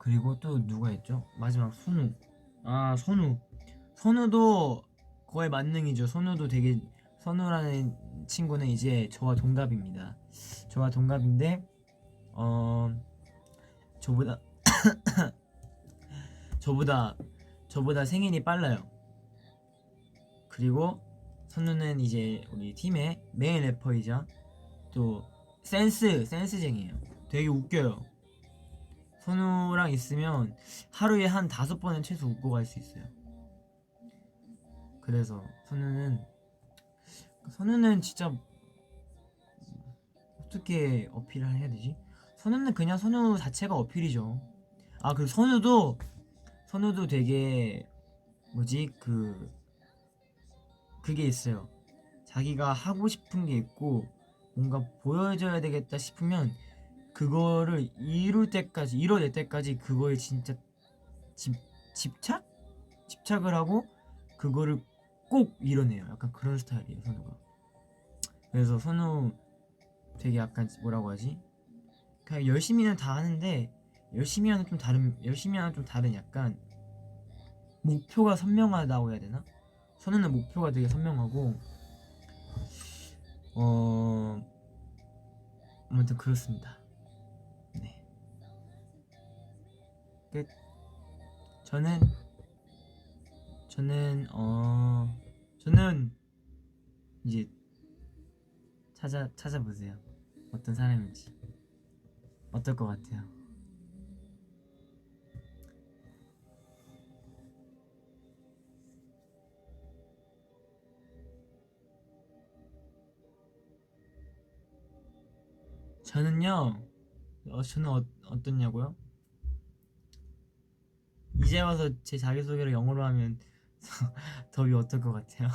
그리고 또 누가 있죠? 마지막 선우. 아, 선우도 거의 만능이죠. 선우라는 친구는 이제 저와 동갑입니다. 저와 동갑인데 어 저보다 저보다 저보다 생일이 빨라요. 그리고 선우는 이제 우리 팀의 메인 래퍼이자 또 센스쟁이에요. 되게 웃겨요. 선우랑 있으면 하루에 한 5번은 최소 웃고 갈 수 있어요. 그래서 선우는 진짜 어떻게 어필을 해야 되지? 선우는 그냥 선우 자체가 어필이죠. 아, 그리고 선우도 되게 뭐지, 그게 있어요. 자기가 하고 싶은 게 있고 뭔가 보여줘야 되겠다 싶으면 그거를 이뤄낼 때까지 그거에 진짜 집, 집착을 하고 그거를 꼭 이뤄내요. 약간 그런 스타일이에요, 선우가. 그래서 선우 되게 약간 뭐라고 하지? 그냥 열심히는 다 하는데 열심히 하는 좀 다른 약간 목표가 선명하다고 해야 되나? 선우는 목표가 되게 선명하고 어 아무튼 그렇습니다. 네. 끝. 저는 저는 이제 찾아보세요. 어떤 사람인지. 어떨 것 같아요? 저는요. 저는 어떻냐고요? 이제 와서 제 자기소개를 영어로 하면 더위 어떨 것 같아요?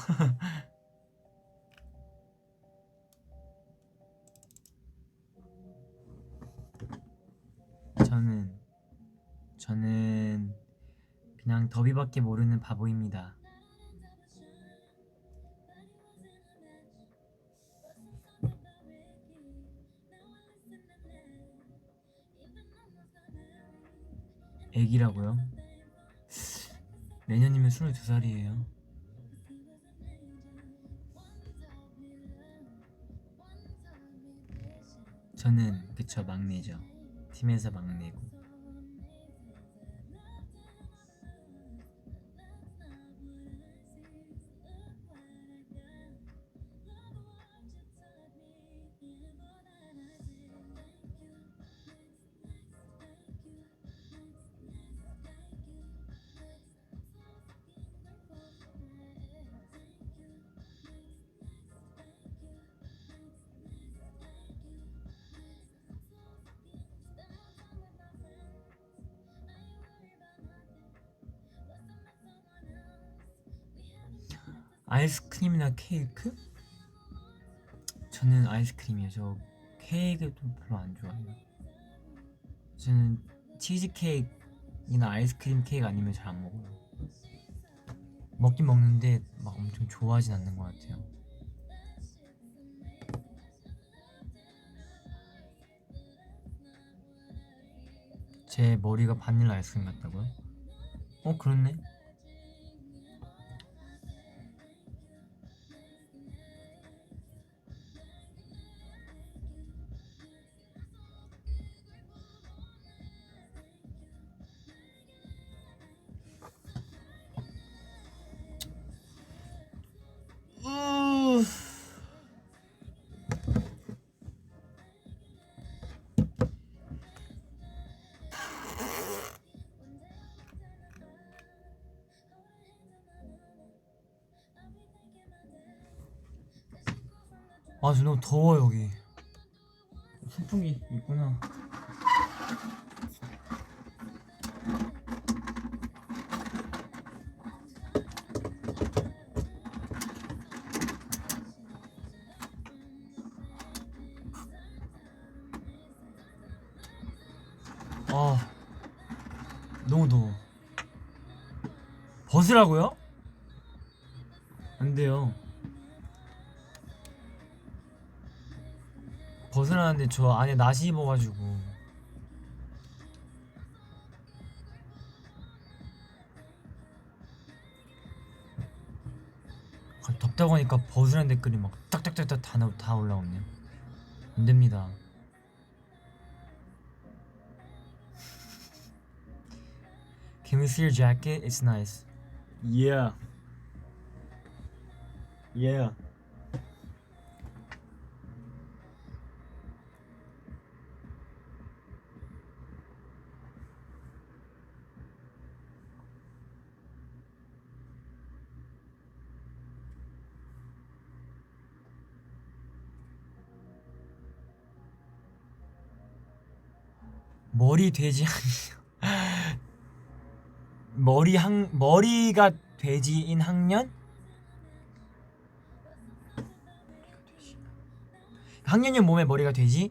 저는 그냥 더비밖에 모르는 바보입니다. 애기라고요? 내년이면 22살이에요. 저는 그쵸, 막내죠. 팀에서 막내고. 아이스크림이나 케이크? 저는 아이스크림이요. 저 케이크도 별로 안 좋아해요. 저는 치즈케이크나 아이스크림 케이크 아니면 잘 안 먹어요. 먹긴 먹는데 막 엄청 좋아하진 않는 것 같아요. 제 머리가 바닐라 아이스크림 같다고요? 그렇네. 아, 저 너무 더워 여기. 선풍기 있구나. 아, 너무 더워. 벗으라고요? 안 돼요. 벗으라는데 저 안에 나시 입어가지고. 덥다고 하니까 벗으라는 댓글이 막 딱딱딱딱 다 올라오네요. 안됩니다. Can we see your jacket? It's nice. Yeah. Yeah. 머리 돼지 머리가 돼지인 학년? 학년이 몸에 머리가 돼지?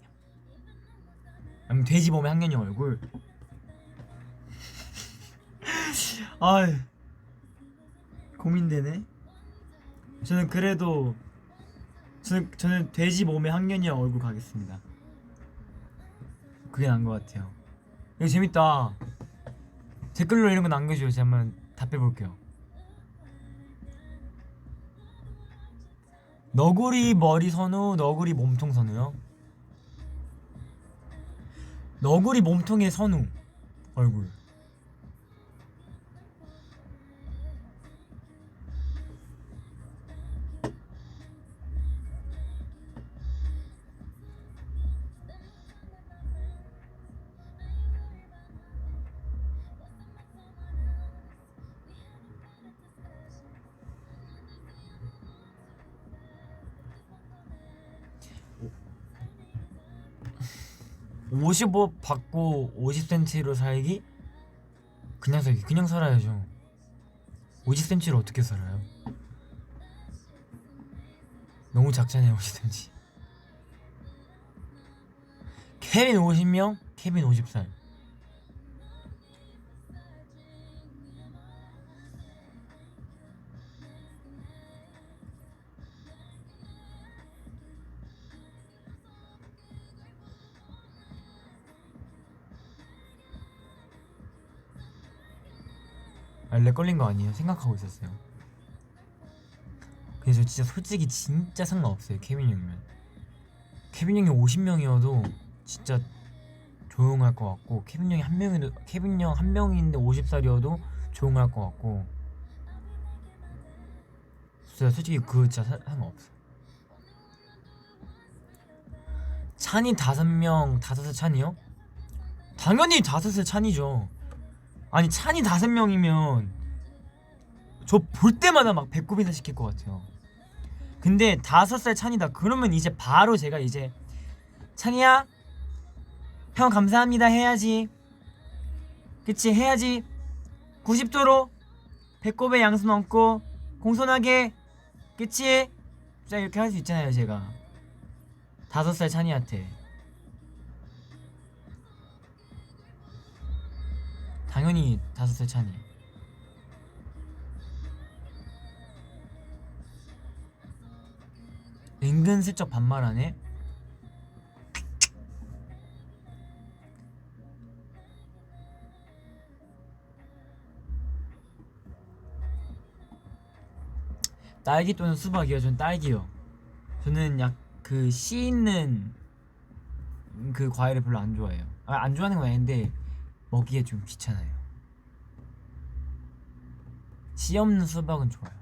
아니면 돼지 몸에 학년이 얼굴? 아, 고민되네. 저는 그래도 저는 돼지 몸에 학년이 얼굴 가겠습니다. 그게 나은 것 같아요. 이거 재밌다. 댓글로 이런 거 남겨줘요. 제가 한번 답해볼게요. 너구리 머리 선우, 너구리 몸통 선우요? 너구리 몸통의 선우 얼굴. (50억) 받고 50cm로 살기? 그냥 살아야죠. 50cm로 어떻게 살아요? 너무 작잖아요 50cm. 케빈 50명? 케빈 50살. 렉 걸린 거 아니에요? 생각하고 있었어요. 그래서 진짜 솔직히 진짜 상관없어요. 케빈 형이면. 케빈 형이 50명이어도 진짜 조용할 것 같고, 케빈 형이 케빈 형 한 명인데 50살이어도 조용할 것 같고, 진짜 솔직히 그거 진짜 상관없어. 찬이 5명, 5살 찬이요? 당연히 5살 찬이죠. 아니 찬이 5명이면 저 볼 때마다 막 배꼽 인사 시킬 것 같아요. 근데 5살 찬이다 그러면 이제 바로 제가 이제 찬이야 형 감사합니다 해야지. 그치 해야지. 90도로 배꼽에 양손 얹고 공손하게. 그치? 진짜 이렇게 할 수 있잖아요 제가. 5살 찬이한테 당연히 5살 찬이. 은근슬쩍 반말하네. 딸기 또는 수박이요? 전 딸기요. 저는 그 씨 있는 그 과일을 별로 안 좋아해요. 안 좋아하는 건 아닌데 먹기에 좀 귀찮아요. 씨 없는 수박은 좋아요.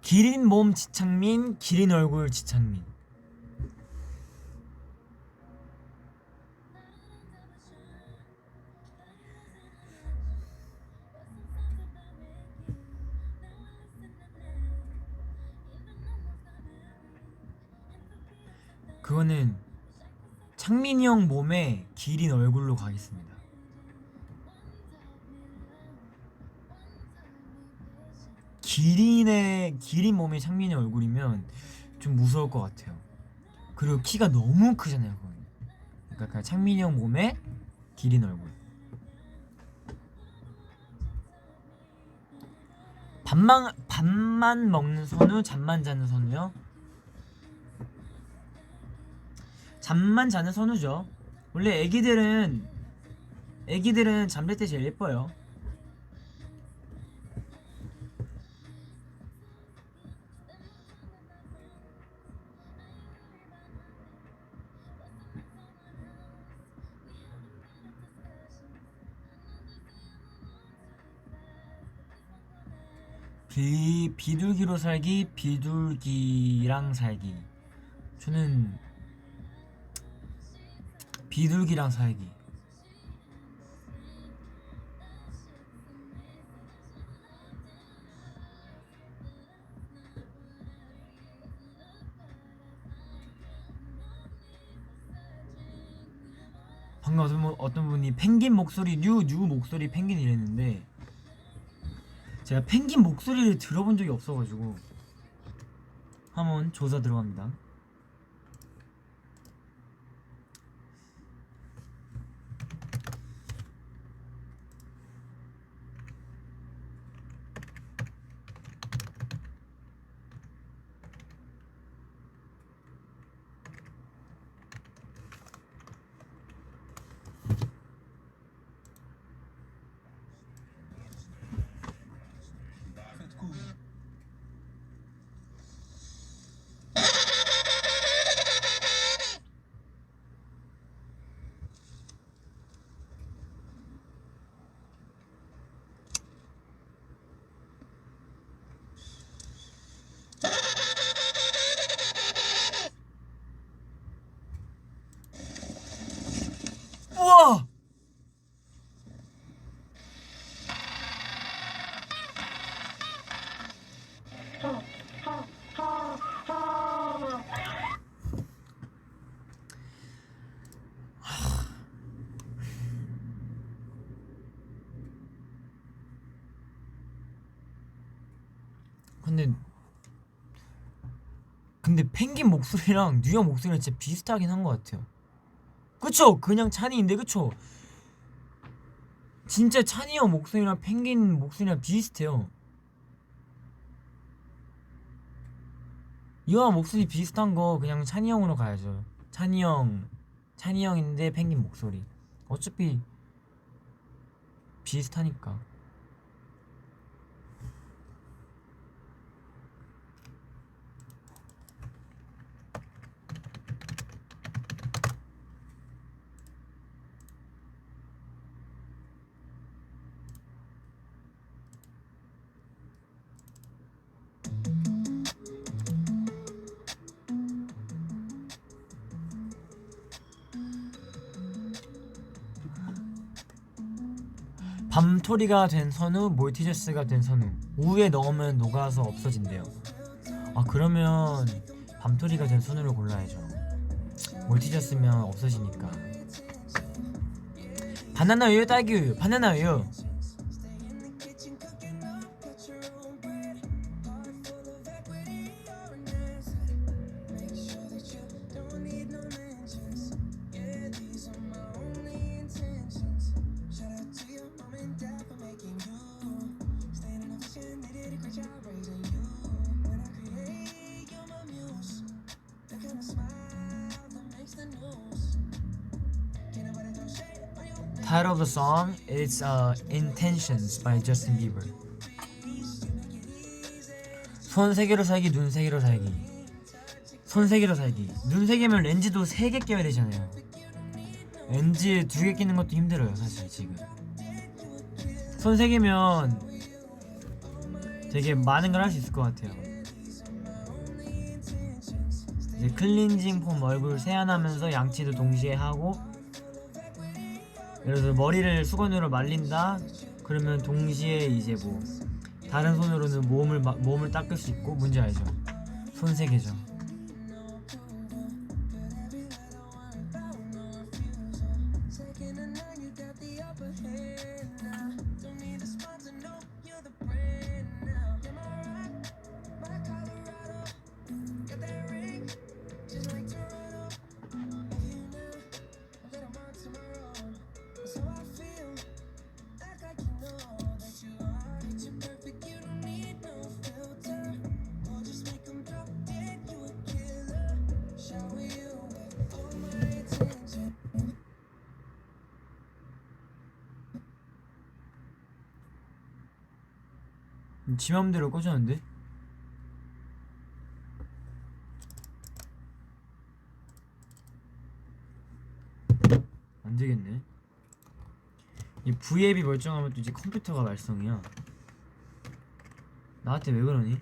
기린 몸 지창민, 기린 얼굴 지창민. 그거는 창민이 형 몸에 기린 얼굴로 가겠습니다. 기린 몸에 창민이 얼굴이면 좀 무서울 것 같아요. 그리고 키가 너무 크잖아요. 그건. 그러니까 창민이 형 몸에 기린 얼굴. 밥만 먹는 선우, 잠만 자는 선우요? 잠만 자는 선우죠. 원래 애기들은 잠잘 때 제일 예뻐요. 비둘기로 살기, 비둘기랑 살기. 저는 비둘기랑 살기. 방금 어떤 분이 펭귄 목소리 뉴 목소리 펭귄 이랬는데, 제가 펭귄 목소리를 들어본 적이 없어가지고 한번 조사 들어갑니다. 우와! 근데 펭귄 목소리랑 뉴욕 목소리랑 진짜 비슷하긴 한 것 같아요. 그쵸? 그냥 찬이인데 그쵸? 진짜 찬이 형 목소리랑 펭귄 목소리랑 비슷해요. 이왕 목소리 비슷한 거 그냥 찬이 형으로 가야죠. 찬이 형인데 펭귄 목소리. 어차피 비슷하니까. 밤토리가 된 선우, 몰티저스가 된 선우. 우유에 넣으면 녹아서 없어진대요. 아 그러면 밤토리가 된 선우를 골라야죠. 몰티저스면 없어지니까. 바나나 우유, 딸기 우유, 바나나 우유. Title of the song is Intentions by Justin Bieber. 손 3개로 살기, 눈 3개로 살기. 손 3개로 살기. 눈 3개면 렌즈도 3개 껴야 되잖아요. 렌즈 2개 끼는 것도 힘들어요 사실 지금. 손 3개면 되게 많은 걸 할 수 있을 것 같아요. 이제 클렌징 폼 얼굴 세안하면서 양치도 동시에 하고, 예를 들어 머리를 수건으로 말린다 그러면 동시에 이제 뭐 다른 손으로는 몸을 닦을 수 있고. 뭔지 알죠? 손 3개죠. 지 맘대로 꺼졌는데? 안되겠네. 이 V앱이 멀쩡하면 또 이제 컴퓨터가 말썽이야. 나한테 왜 그러니?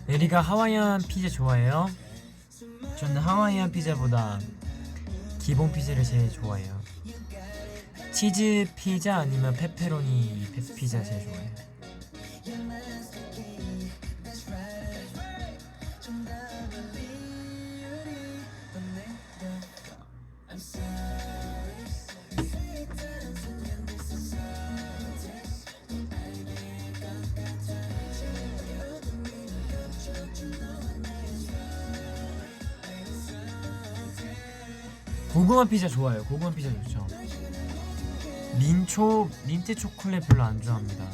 에리가 하와이안 피자 좋아해요? 저는 하와이안 피자보다 기본 피자를 제일 좋아해요. 치즈 피자 아니면 페페로니 피자 제일 좋아해요. 고구마 피자 좋아요. 고구마 피자 좋죠. 민트 초콜릿 별로 안 좋아합니다.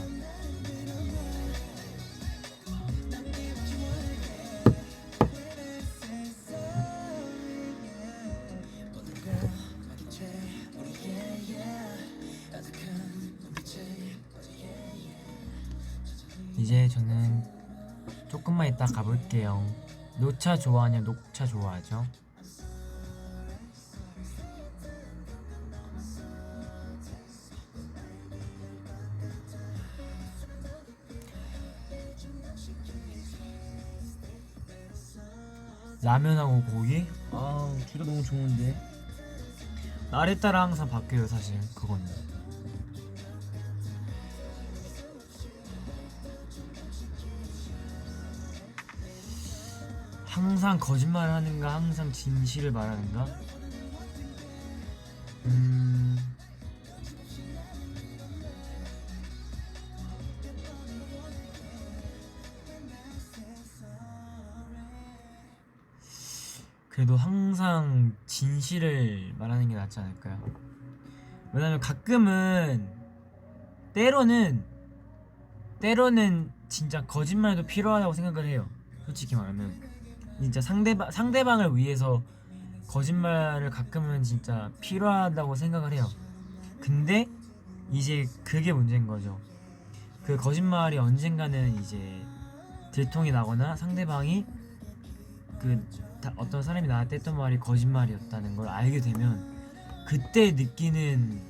이제 저는 조금만 이따 가볼게요. 녹차 좋아하냐 녹차 좋아하죠? 라면하고 고기? 둘 다 너무 좋은데 날에 따라 항상 바뀌어요 사실 그거는. 항상 거짓말을 하는가 항상 진실을 말하는가? 그래도 항상 진실을 말하는 게 낫지 않을까요? 왜냐면 가끔은 때로는 진짜 거짓말도 필요하다고 생각을 해요. 솔직히 말하면 진짜 상대방을 위해서 거짓말을 가끔은 진짜 필요하다고 생각을 해요. 근데 이제 그게 문제인 거죠. 그 거짓말이 언젠가는 이제 들통이 나거나 상대방이 어떤 사람이 나한테 했던 말이 거짓말이었다는 걸 알게 되면 그때 느끼는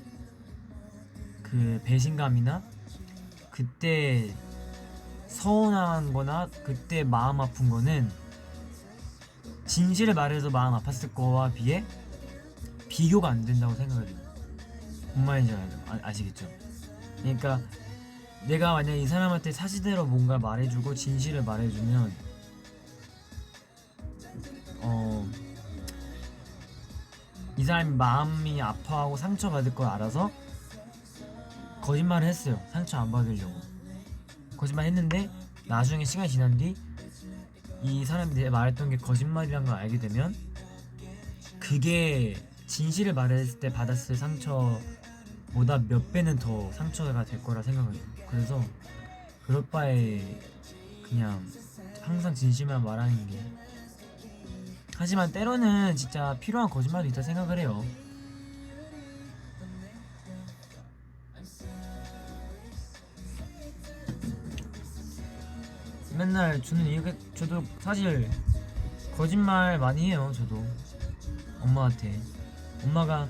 그 배신감이나 그때 서운한 거나 그때 마음 아픈 거는 진실을 말해서 마음 아팠을 거와 비해 비교가 안 된다고 생각을 해요. 뭔 말인지 아시겠죠? 그러니까 내가 만약 이 사람한테 사실대로 뭔가 말해주고 진실을 말해주면 이 사람이 마음이 아파하고 상처받을 걸 알아서 거짓말을 했어요. 상처 안 받으려고 거짓말 했는데 나중에 시간이 지난 뒤 이 사람이 내가 말했던 게 거짓말이란 걸 알게 되면 그게 진실을 말했을 때 받았을 상처보다 몇 배는 더 상처가 될 거라 생각을 해요. 그래서 그럴 바에 그냥 항상 진실만 말하는 게. 하지만 때로는 진짜 필요한 거짓말도 있다 생각을 해요. 맨날 주는 이유가 저도 사실 거짓말 많이 해요. 저도 엄마한테 엄마가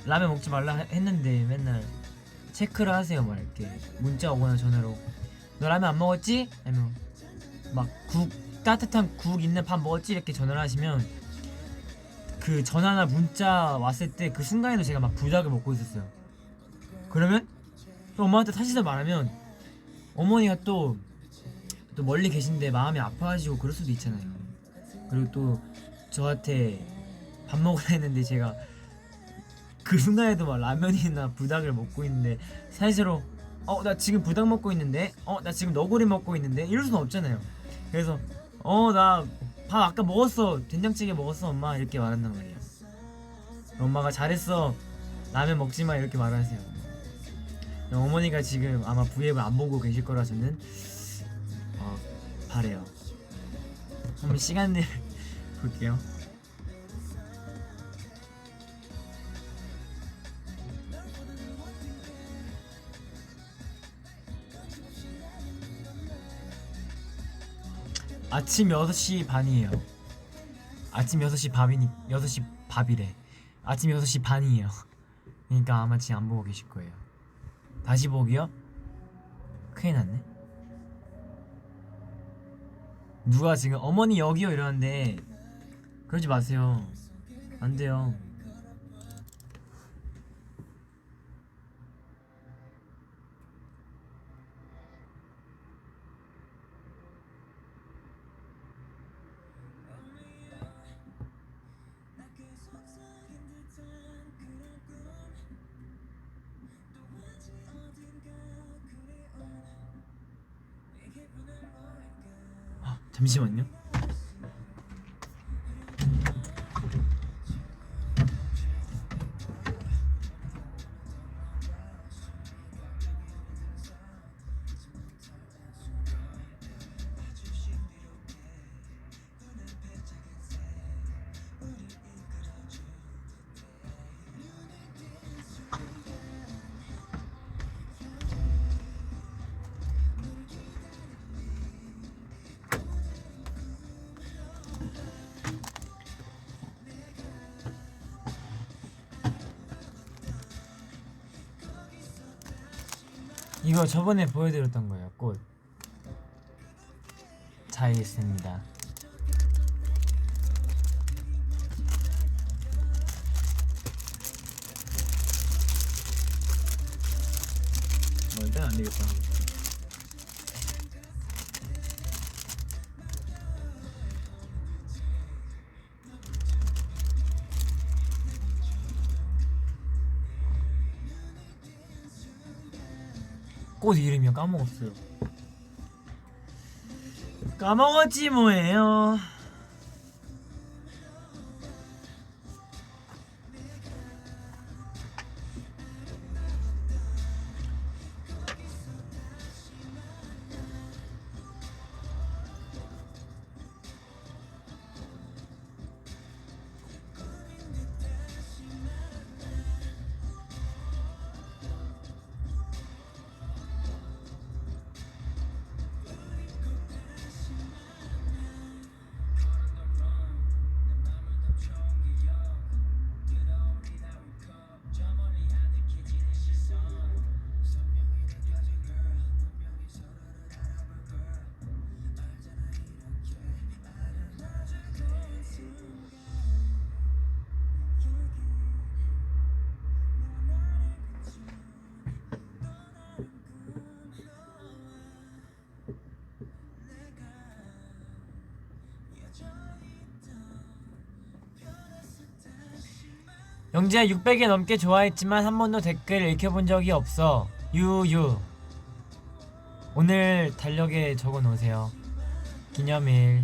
라면 먹지 말라 했는데 맨날 체크를 하세요. 막 이렇게 문자 오거나 전화로 너 라면 안 먹었지? 아니면 막 국 따뜻한 국 있는 밥 먹었지? 이렇게 전화를 하시면 그 전화나 문자 왔을 때 그 순간에도 제가 막 불닭을 먹고 있었어요. 그러면 또 엄마한테 사실을 말하면 어머니가 또 멀리 계신데 마음이 아파하시고 그럴 수도 있잖아요. 그리고 또 저한테 밥 먹으라 했는데 제가 그 순간에도 막 라면이나 불닭을 먹고 있는데 사실로 나 지금 불닭 먹고 있는데 나 지금 너구리 먹고 있는데 이럴 수는 없잖아요. 그래서 나 밥 아까 먹었어 된장찌개 먹었어 엄마 이렇게 말한단 말이에요. 엄마가 잘했어 라면 먹지마 이렇게 말하세요. 어머니가 지금 아마 V앱을 안 보고 계실 거라 저는 바래요. 한번 시간을 볼게요. 아침 6시 반이에요. 아침 6시 밥이니 6시 밥이래. 아침 6시 반이에요. 그러니까 아마 지금 안 보고 계실 거예요. 다시 보기요? 큰일 났네. 누가 지금 어머니 여기요 이러는데 그러지 마세요. 안 돼요. 잠시만요. 이거 저번에 보여드렸던 거예요. 꽃 잘 있습니다. 일단 안 되겠다. 꽃 이름이요? 까먹었어요. 까먹었지 뭐예요. 영지야 600개 넘게 좋아했지만 한 번도 댓글 읽혀본 적이 없어. 유유. 오늘 달력에 적어 놓으세요. 기념일.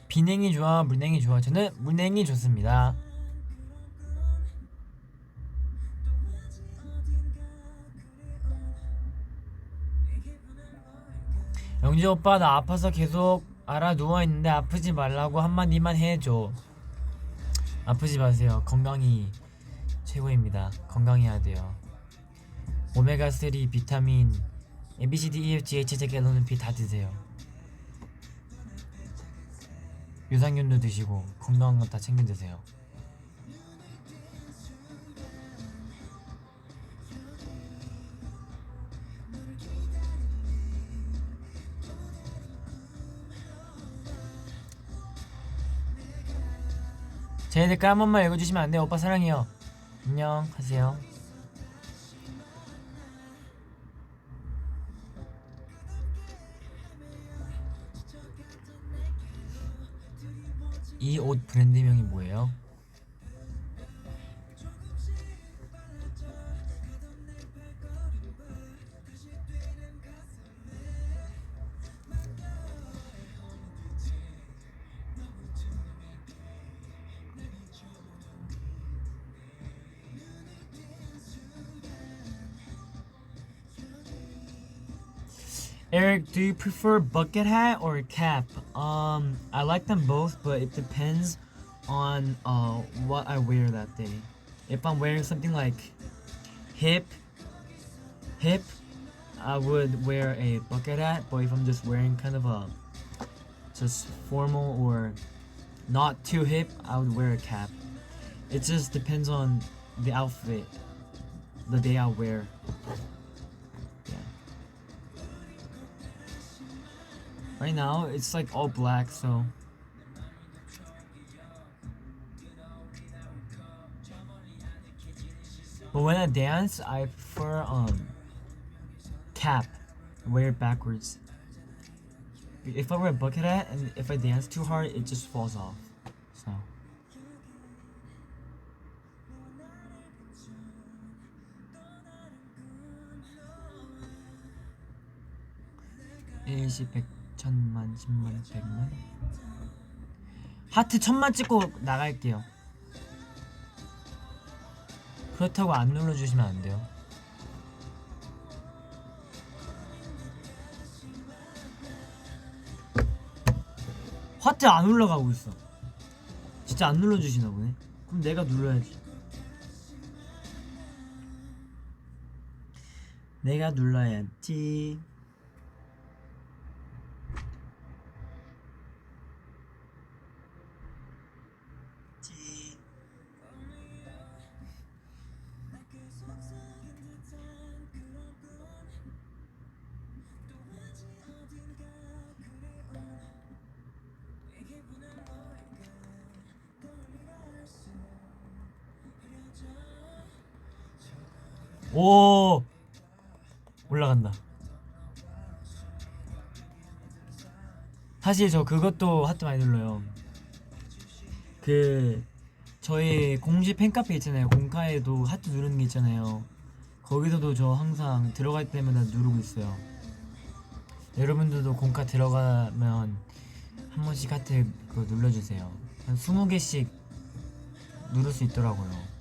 비냉이 좋아 물냉이 좋아? 저는 물냉이 좋습니다. 영지 오빠 나 아파서 계속 알아 누워있는데 아프지 말라고 한마디만 해줘. 아프지 마세요. 건강이 최고입니다. 건강해야 돼요. 오메가3 비타민 ABCD EFG HZ 갤로는 B 다 드세요. 유산균도 드시고 건강한 거 다 챙겨 드세요. 제 댓글 한 번만 읽어주시면 안 돼요? 오빠 사랑해요. 안녕 하세요. 이 옷 브랜드명이 뭐예요? Eric, do you prefer bucket hat or cap? I like them both, but it depends on what I wear that day. If I'm wearing something like hip, I would wear a bucket hat. But if I'm just wearing kind of a just formal or not too hip, I would wear a cap. It just depends on the outfit, the day I'll wear. Right now, it's like all black, so. But when I dance, I prefer cap, wear it backwards. If I wear a bucket hat and if I dance too hard, it just falls off. So. 일시 100 1000만 10만 100만 하트 1000만 찍고 나갈게요. 그렇다고 안 눌러주시면 안 돼요. 하트 안 올라가고 있어. 진짜 안 눌러주시나 보네. 그럼 내가 눌러야지. 내가 눌러야지. 오 올라간다. 사실 저 그것도 하트 많이 눌러요. 그 저희 공지 팬카페 있잖아요. 공카에도 하트 누르는 게 있잖아요. 거기서도 저 항상 들어갈 때마다 누르고 있어요. 여러분들도 공카 들어가면 한 번씩 하트 그거 눌러주세요. 한 20개씩 누를 수 있더라고요.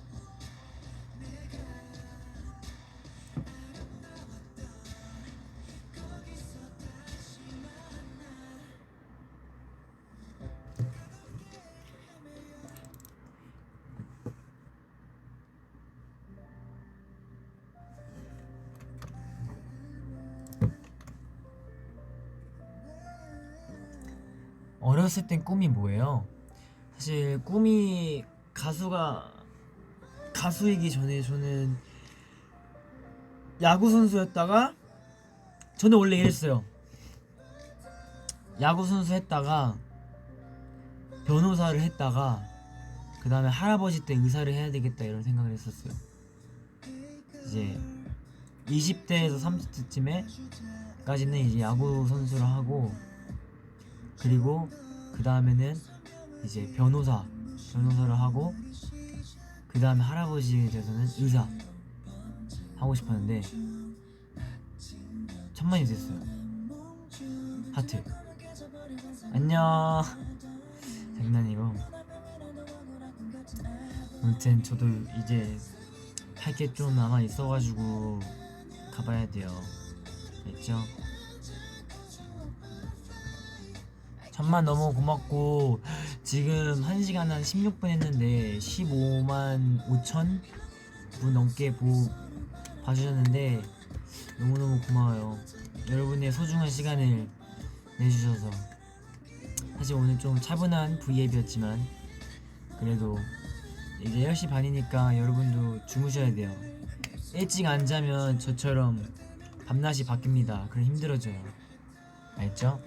어렸을 땐 꿈이 뭐예요? 사실 꿈이 가수이기 전에 저는 야구 선수였다가 저는 원래 이랬어요. 야구 선수 했다가 변호사를 했다가 그 다음에 할아버지 때 의사를 해야 되겠다 이런 생각을 했었어요. 이제 20대에서 30대쯤에까지는 이제 야구 선수를 하고 그리고 그 다음에는 이제 변호사를 하고 그 다음에 할아버지에 대해서는 의사 하고 싶었는데 천만이 됐어요. 하트 안녕. 장난이고 아무튼 저도 이제 할 게 좀 남아 있어가지고 가봐야 돼요. 알겠죠? 3만 너무 고맙고 지금 1시간 한 16분 했는데 15만 5천 분 넘게 봐주셨는데 너무너무 고마워요. 여러분의 소중한 시간을 내주셔서. 사실 오늘 좀 차분한 V앱이었지만 그래도 이제 10시 반이니까 여러분도 주무셔야 돼요. 일찍 안 자면 저처럼 밤낮이 바뀝니다. 그럼 힘들어져요. 알죠?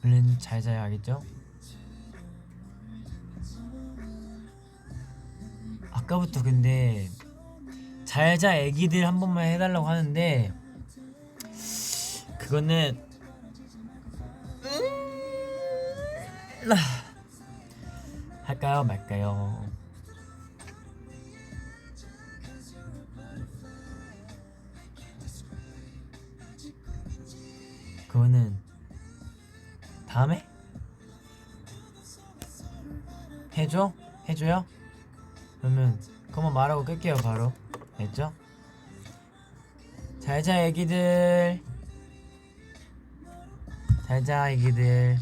얼른 잘 자야 하겠죠? 아까부터 근데 잘자 애기들 한 번만 해달라고 하는데 그거는 할까요 말까요? 그거는 다음에 해줘? 해줘요? 그러면 그만 말하고 끌게요 바로. 알죠? 잘자 애기들. 잘자 애기들.